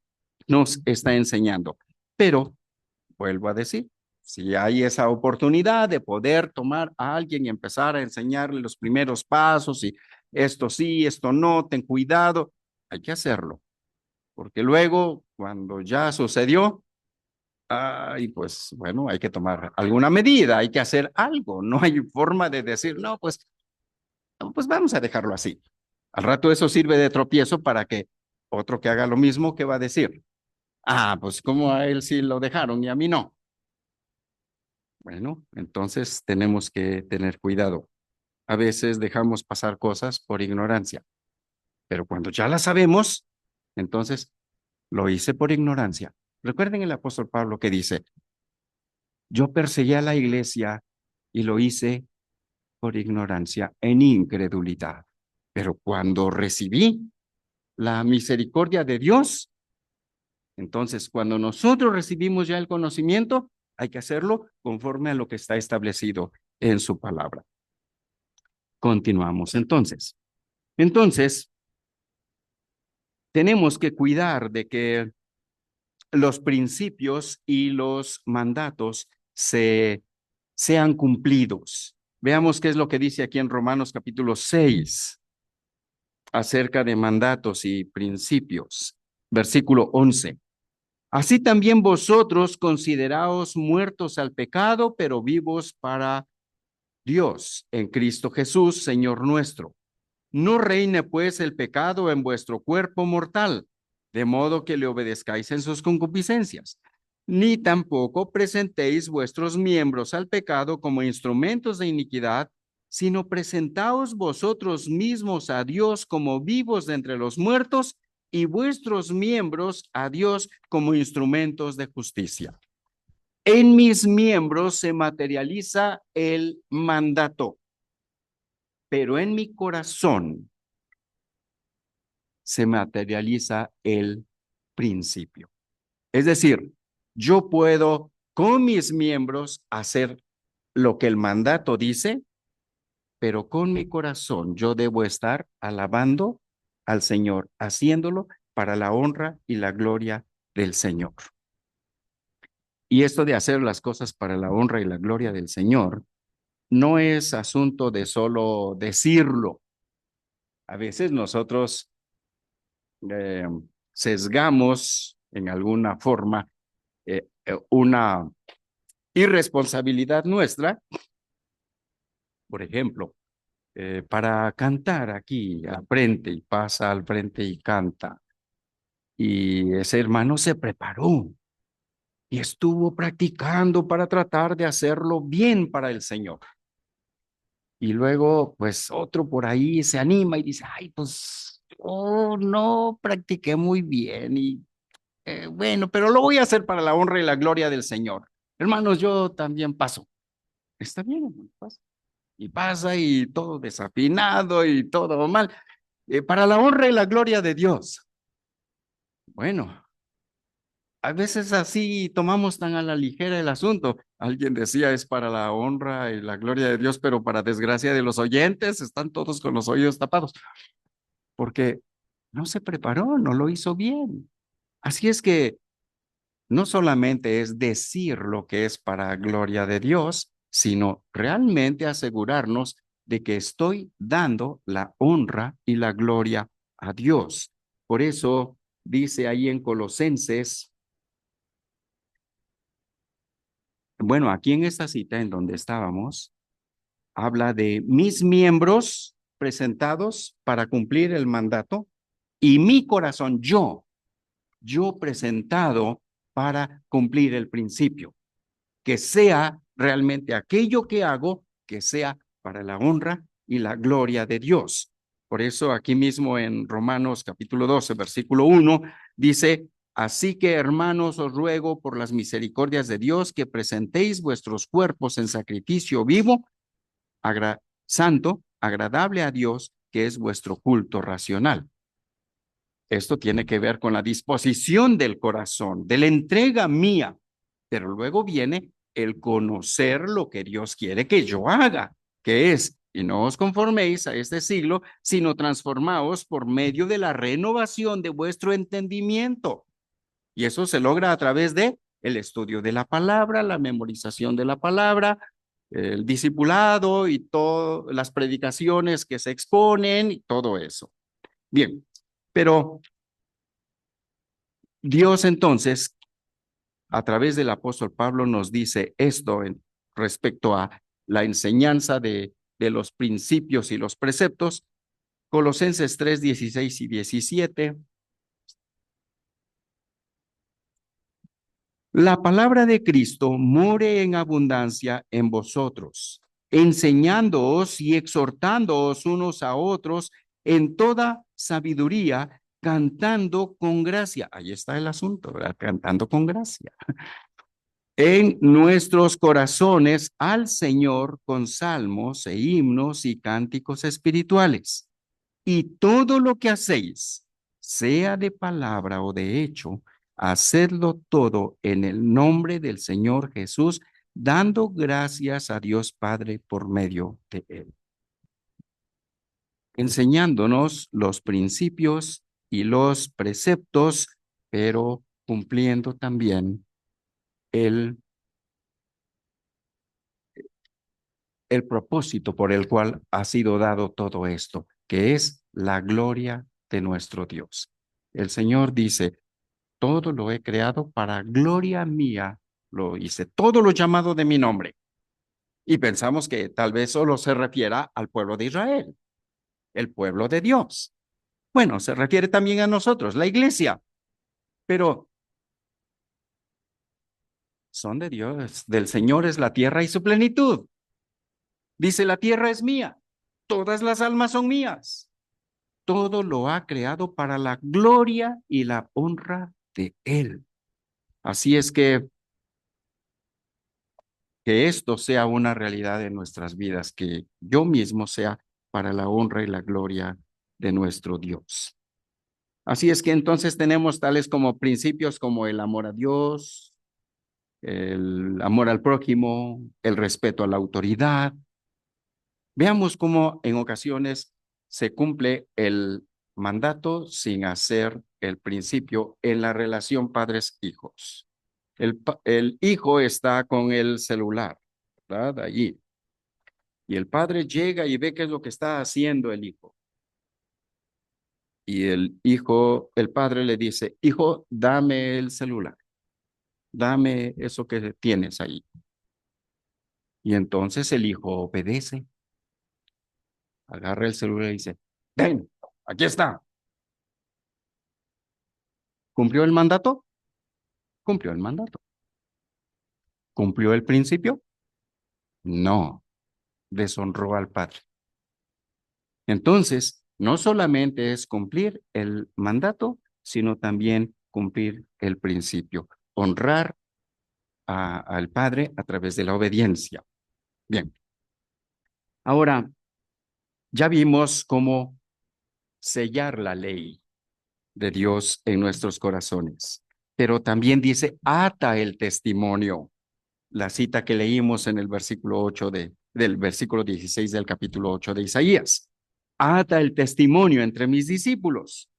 nos está enseñando. Pero, vuelvo a decir, si hay esa oportunidad de poder tomar a alguien y empezar a enseñarle los primeros pasos y esto sí, esto no, ten cuidado, hay que hacerlo porque luego, cuando ya sucedió, ay, pues bueno, hay que tomar alguna medida, hay que hacer algo, no hay forma de decir, no, pues vamos a dejarlo así. Al rato eso sirve de tropiezo para que otro que haga lo mismo, ¿qué va a decir? Ah, pues como a él sí lo dejaron y a mí no. Bueno, entonces tenemos que tener cuidado. A veces dejamos pasar cosas por ignorancia, pero cuando ya las sabemos, entonces lo hice por ignorancia. Recuerden el apóstol Pablo que dice, yo perseguí a la iglesia y lo hice por ignorancia, en incredulidad. Pero cuando recibí la misericordia de Dios, entonces cuando nosotros recibimos ya el conocimiento, hay que hacerlo conforme a lo que está establecido en su palabra. Continuamos entonces. Entonces, tenemos que cuidar de que los principios y los mandatos sean cumplidos. Veamos qué es lo que dice aquí en Romanos capítulo 6 acerca de mandatos y principios. Versículo 11. Así también vosotros consideraos muertos al pecado, pero vivos para Dios en Cristo Jesús, Señor nuestro. No reine pues el pecado en vuestro cuerpo mortal, de modo que le obedezcáis en sus concupiscencias, ni tampoco presentéis vuestros miembros al pecado como instrumentos de iniquidad, sino presentaos vosotros mismos a Dios como vivos de entre los muertos y vuestros miembros a Dios como instrumentos de justicia. En mis miembros se materializa el mandato, pero en mi corazón se materializa el principio. Es decir, yo puedo con mis miembros hacer lo que el mandato dice, pero con mi corazón yo debo estar alabando al Señor, haciéndolo para la honra y la gloria del Señor. Y esto de hacer las cosas para la honra y la gloria del Señor no es asunto de solo decirlo. A veces nosotros eh, sesgamos en alguna forma una irresponsabilidad nuestra, por ejemplo, para cantar aquí al frente y pasa al frente y canta. Y ese hermano se preparó y estuvo practicando para tratar de hacerlo bien para el Señor. Y luego, pues otro por ahí se anima y dice, ay, pues, oh, no practiqué muy bien y bueno, pero lo voy a hacer para la honra y la gloria del Señor. Hermanos, yo también paso. Está bien, hermano, pasa. Y pasa y todo desafinado y todo mal. Para la honra y la gloria de Dios. Bueno, a veces así tomamos tan a la ligera el asunto. Alguien decía es para la honra y la gloria de Dios, pero para desgracia de los oyentes están todos con los oídos tapados, porque no se preparó, no lo hizo bien. Así es que no solamente es decir lo que es para gloria de Dios, sino realmente asegurarnos de que estoy dando la honra y la gloria a Dios. Por eso dice ahí en Colosenses, bueno, aquí en esta cita en donde estábamos, habla de mis miembros presentados para cumplir el mandato y mi corazón, yo presentado para cumplir el principio. Que sea realmente aquello que hago, que sea para la honra y la gloria de Dios. Por eso aquí mismo en Romanos capítulo 12, versículo 1, dice, así que hermanos os ruego por las misericordias de Dios que presentéis vuestros cuerpos en sacrificio vivo, santo, agradable a Dios, que es vuestro culto racional. Esto tiene que ver con la disposición del corazón, de la entrega mía, pero luego viene el conocer lo que Dios quiere que yo haga, que es, y no os conforméis a este siglo, sino transformaos por medio de la renovación de vuestro entendimiento. Y eso se logra a través de el estudio de la palabra, la memorización de la palabra, el discipulado y todas las predicaciones que se exponen y todo eso. Bien, pero Dios entonces, a través del apóstol Pablo, nos dice esto respecto a la enseñanza de los principios y los preceptos. Colosenses 3, 16 y 17. La palabra de Cristo more en abundancia en vosotros, enseñándoos y exhortándoos unos a otros en toda sabiduría, cantando con gracia. Ahí está el asunto, ¿verdad? Cantando con gracia en nuestros corazones al Señor con salmos e himnos y cánticos espirituales. Y todo lo que hacéis, sea de palabra o de hecho, hacedlo todo en el nombre del Señor Jesús, dando gracias a Dios Padre por medio de él. enseñándonos los principios y los preceptos, pero cumpliendo también el, el propósito por el cual ha sido dado todo esto, que es la gloria de nuestro Dios. El Señor dice, todo lo he creado para gloria mía, lo hice, todo lo llamado de mi nombre. Y pensamos que tal vez solo se refiera al pueblo de Israel, el pueblo de Dios. Bueno, se refiere también a nosotros, la iglesia, pero son de Dios, del Señor es la tierra y su plenitud. Dice, la tierra es mía, todas las almas son mías. Todo lo ha creado para la gloria y la honra de Él. Así es que esto sea una realidad en nuestras vidas, que yo mismo sea para la honra y la gloria de nuestro Dios. Así es que entonces tenemos tales como principios como el amor a Dios, el amor al prójimo, el respeto a la autoridad. Veamos cómo en ocasiones se cumple el mandato sin hacer el principio en la relación padres-hijos. El hijo está con el celular, ¿verdad? Allí. Y el padre llega y ve qué es lo que está haciendo el hijo. Y el padre le dice, hijo, dame el celular, dame eso que tienes ahí. Y entonces el hijo obedece, agarra el celular y dice, ven, aquí está. ¿Cumplió el mandato? Cumplió el mandato. ¿Cumplió el principio? No, deshonró al padre. Entonces, no solamente es cumplir el mandato, sino también cumplir el principio, honrar al padre a través de la obediencia. Bien, ahora ya vimos cómo sellar la ley de Dios en nuestros corazones, pero también dice, ata el testimonio. La cita que leímos en el versículo 8 del versículo 16 del capítulo 8 de Isaías. Ata el testimonio entre mis discípulos.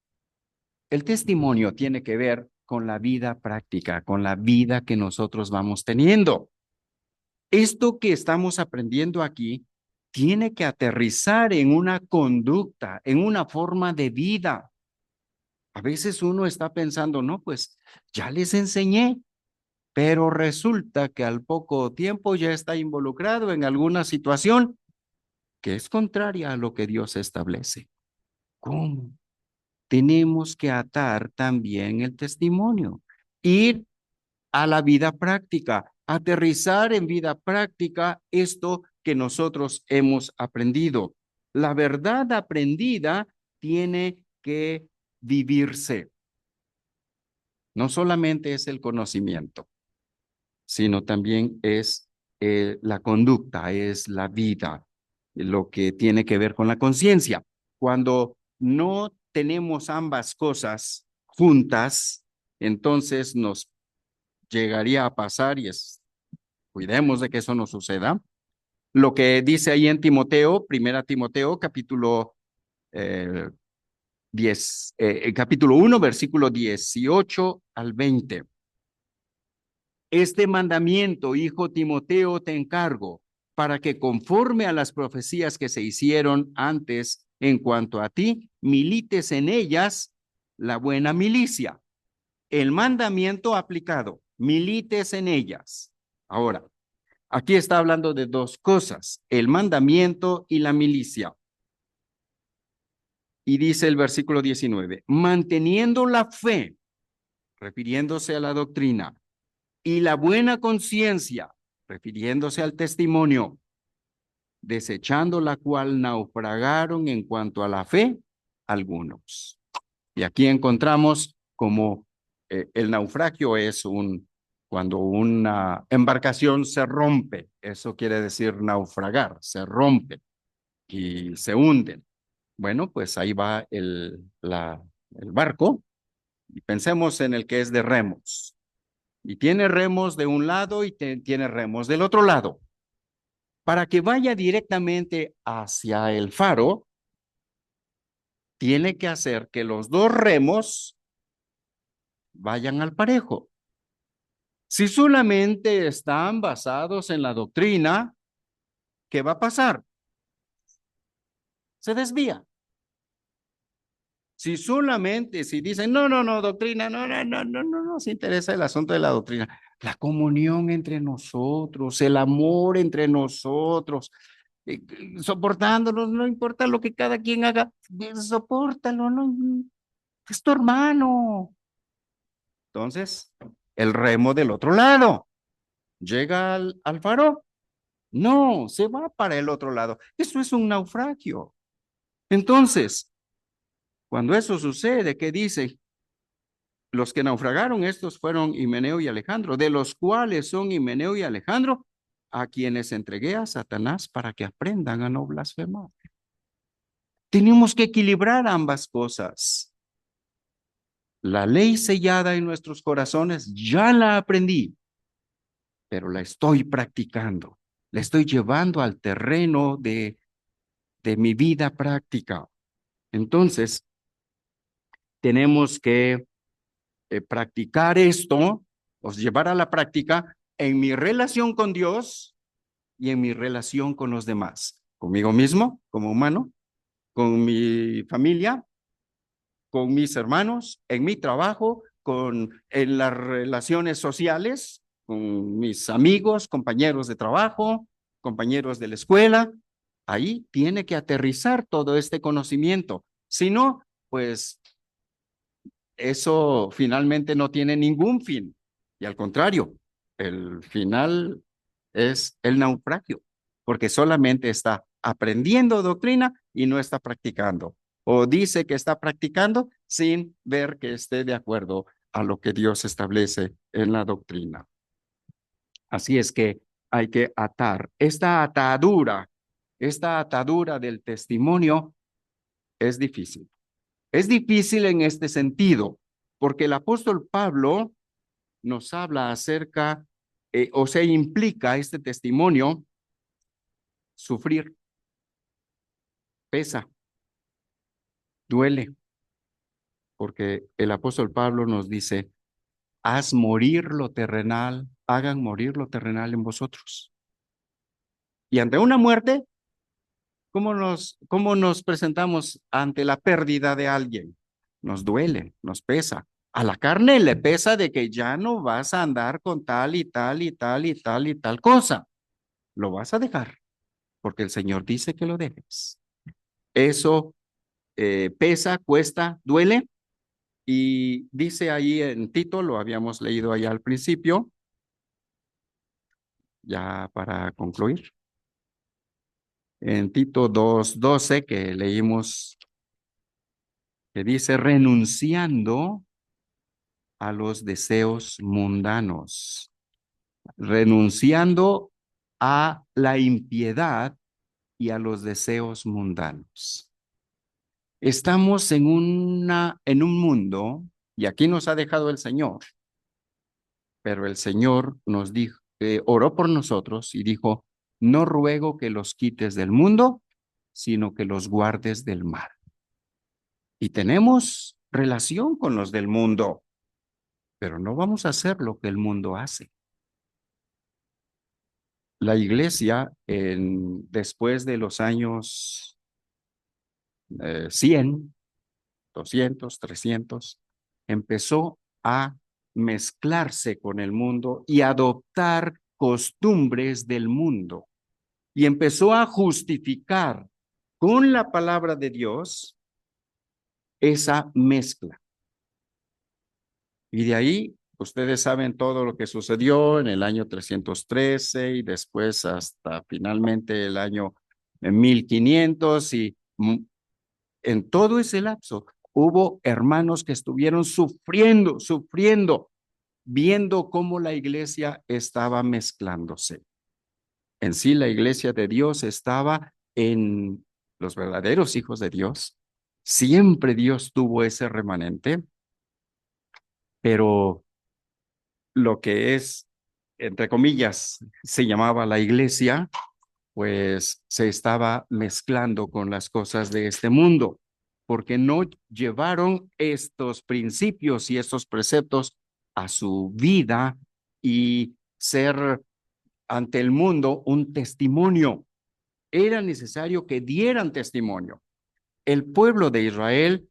El testimonio tiene que ver con la vida práctica, con la vida que nosotros vamos teniendo. Esto que estamos aprendiendo aquí tiene que aterrizar en una conducta, en una forma de vida. A veces uno está pensando, no, pues ya les enseñé, pero resulta que al poco tiempo ya está involucrado en alguna situación que es contraria a lo que Dios establece. ¿Cómo? Tenemos que atar también el testimonio, ir a la vida práctica, aterrizar en vida práctica esto que nosotros hemos aprendido. La verdad aprendida tiene que vivirse. No solamente es el conocimiento, sino también es la conducta, es la vida, lo que tiene que ver con la conciencia. Cuando no tenemos ambas cosas juntas, entonces nos llegaría a pasar, y cuidemos de que eso no suceda, lo que dice ahí en Timoteo, primera Timoteo, capítulo 1, versículo 18 al 20. Este mandamiento, hijo Timoteo, te encargo, para que conforme a las profecías que se hicieron antes en cuanto a ti, milites en ellas la buena milicia. El mandamiento aplicado, milites en ellas. Ahora, aquí está hablando de dos cosas, el mandamiento y la milicia. Y dice el versículo 19, manteniendo la fe, refiriéndose a la doctrina, y la buena conciencia, refiriéndose al testimonio, desechando la cual naufragaron en cuanto a la fe algunos. Y aquí encontramos como el naufragio es cuando una embarcación se rompe, eso quiere decir naufragar, se rompe y se hunde. Bueno, pues ahí va el barco y pensemos en el que es de remos. Y tiene remos de un lado y tiene remos del otro lado. Para que vaya directamente hacia el faro, tiene que hacer que los dos remos vayan al parejo. Si solamente están basados en la doctrina, ¿qué va a pasar? Se desvía. Si dicen, no, no, no, doctrina, no, no, no, no, no, no se interesa el asunto de la doctrina. La comunión entre nosotros, el amor entre nosotros, soportándonos, no importa lo que cada quien haga, sopórtalo, no, es tu hermano. Entonces, el remo del otro lado, llega al faro, no, se va para el otro lado. Eso es un naufragio. Entonces, cuando eso sucede, ¿qué dice? Los que naufragaron estos fueron Himeneo y Alejandro, de los cuales son Himeneo y Alejandro, a quienes entregué a Satanás para que aprendan a no blasfemar. Tenemos que equilibrar ambas cosas. La ley sellada en nuestros corazones ya la aprendí, pero la estoy practicando. La estoy llevando al terreno de mi vida práctica. Entonces, tenemos que practicar esto, o llevar a la práctica en mi relación con Dios y en mi relación con los demás, conmigo mismo como humano, con mi familia, con mis hermanos, en mi trabajo, en las relaciones sociales, con mis amigos, compañeros de trabajo, compañeros de la escuela. Ahí tiene que aterrizar todo este conocimiento. Si no, pues eso finalmente no tiene ningún fin. Y al contrario, el final es el naufragio, porque solamente está aprendiendo doctrina y no está practicando. O dice que está practicando sin ver que esté de acuerdo a lo que Dios establece en la doctrina. Así es que hay que atar. Esta atadura del testimonio es difícil. Es difícil en este sentido, porque el apóstol Pablo nos habla acerca, o sea, implica este testimonio, sufrir, pesa, duele, porque el apóstol Pablo nos dice, haz morir lo terrenal, hagan morir lo terrenal en vosotros. Y ante una muerte, cómo nos presentamos ante la pérdida de alguien? Nos duele, nos pesa. A la carne le pesa de que ya no vas a andar con tal y tal y tal y tal y tal cosa. Lo vas a dejar, porque el Señor dice que lo dejes. Eso pesa, cuesta, duele. Y dice ahí en Tito, lo habíamos leído allá al principio, ya para concluir, en Tito 2:12 que leímos, que dice, renunciando a los deseos mundanos, renunciando a la impiedad y a los deseos mundanos. Estamos en un mundo, y aquí nos ha dejado el Señor, pero el Señor nos dijo, oró por nosotros y dijo, no ruego que los quites del mundo, sino que los guardes del mal. Y tenemos relación con los del mundo, pero no vamos a hacer lo que el mundo hace. La iglesia, después de los años 100, 200, 300, empezó a mezclarse con el mundo y adoptar costumbres del mundo. Y empezó a justificar con la palabra de Dios esa mezcla. Y de ahí, ustedes saben todo lo que sucedió en el año 313 y después hasta finalmente el año 1500 y en todo ese lapso hubo hermanos que estuvieron sufriendo, viendo cómo la iglesia estaba mezclándose. En sí, la iglesia de Dios estaba en los verdaderos hijos de Dios. Siempre Dios tuvo ese remanente, pero lo que es, entre comillas, se llamaba la iglesia, pues se estaba mezclando con las cosas de este mundo. porque no llevaron estos principios y estos preceptos a su vida y ser ante el mundo un testimonio. Era necesario que dieran testimonio. El pueblo de Israel,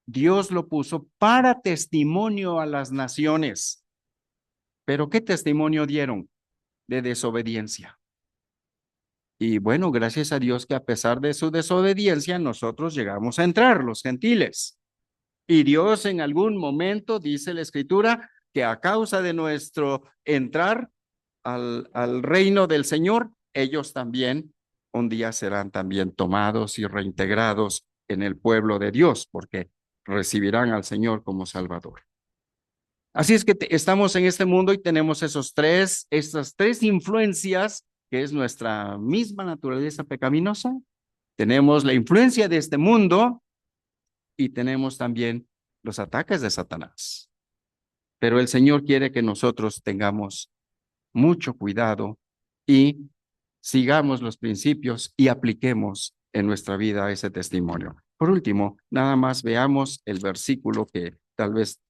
Dios lo puso para testimonio a las naciones. Pero ¿qué testimonio dieron? De desobediencia. Y bueno, gracias a Dios que a pesar de su desobediencia, nosotros llegamos a entrar, los gentiles. Y Dios en algún momento, dice la Escritura, que a causa de nuestro entrar al reino del Señor, ellos también un día serán también tomados y reintegrados en el pueblo de Dios, porque recibirán al Señor como Salvador. Así es que estamos en este mundo y tenemos estas tres influencias, que es nuestra misma naturaleza pecaminosa. Tenemos la influencia de este mundo y tenemos también los ataques de Satanás. Pero el Señor quiere que nosotros tengamos mucho cuidado y sigamos los principios y apliquemos en nuestra vida ese testimonio. Por último, nada más veamos el versículo que tal vez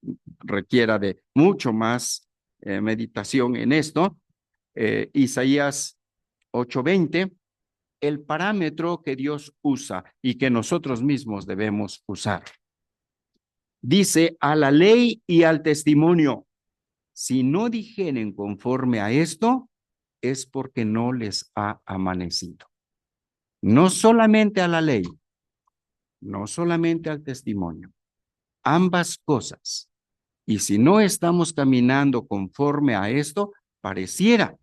requiera de mucho más meditación en esto. Isaías 8:20, el parámetro que Dios usa y que nosotros mismos debemos usar. Dice, a la ley y al testimonio, si no dijeren conforme a esto, es porque no les ha amanecido. No solamente a la ley, no solamente al testimonio, ambas cosas. Y si no estamos caminando conforme a esto, pareciera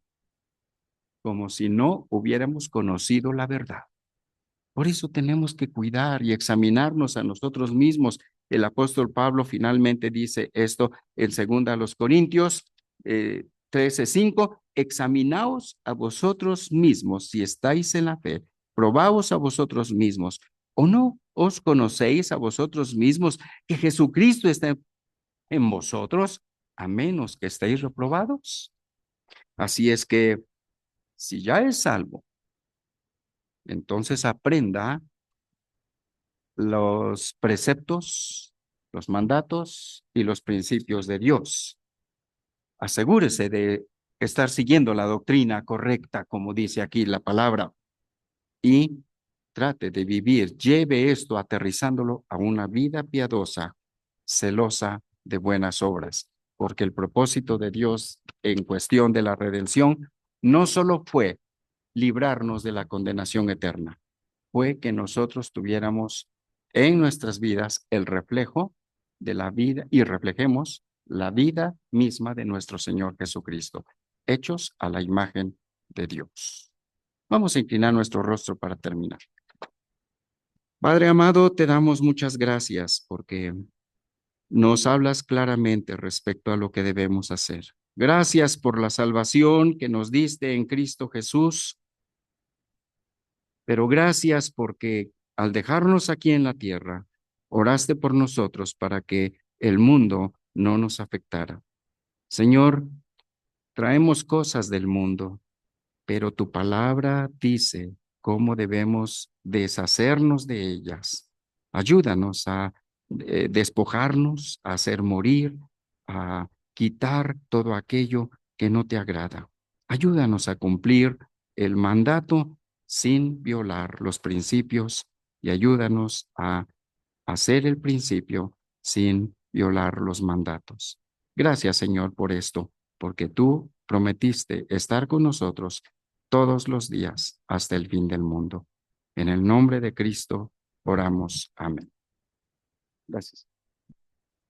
como si no hubiéramos conocido la verdad. Por eso tenemos que cuidar y examinarnos a nosotros mismos. El apóstol Pablo finalmente dice esto en 2 Corintios 13:5, examinaos a vosotros mismos si estáis en la fe, probaos a vosotros mismos, ¿o no os conocéis a vosotros mismos que Jesucristo está en vosotros, a menos que estéis reprobados? Así es que si ya es salvo, entonces aprenda los preceptos, los mandatos y los principios de Dios. Asegúrese de estar siguiendo la doctrina correcta, como dice aquí la palabra, y trate de vivir, lleve esto aterrizándolo a una vida piadosa, celosa de buenas obras, porque el propósito de Dios en cuestión de la redención no solo fue librarnos de la condenación eterna, fue que nosotros tuviéramos en nuestras vidas el reflejo de la vida y reflejemos la vida misma de nuestro Señor Jesucristo, hechos a la imagen de Dios. Vamos a inclinar nuestro rostro para terminar. Padre amado, te damos muchas gracias porque nos hablas claramente respecto a lo que debemos hacer. Gracias por la salvación que nos diste en Cristo Jesús, pero gracias porque al dejarnos aquí en la tierra, oraste por nosotros para que el mundo no nos afectara. Señor, traemos cosas del mundo, pero tu palabra dice cómo debemos deshacernos de ellas. Ayúdanos a despojarnos, a hacer morir, a quitar todo aquello que no te agrada. Ayúdanos a cumplir el mandato sin violar los principios y ayúdanos a hacer el principio sin violar los mandatos. Gracias, Señor, por esto, porque tú prometiste estar con nosotros todos los días hasta el fin del mundo. En el nombre de Cristo oramos. Amén. Gracias.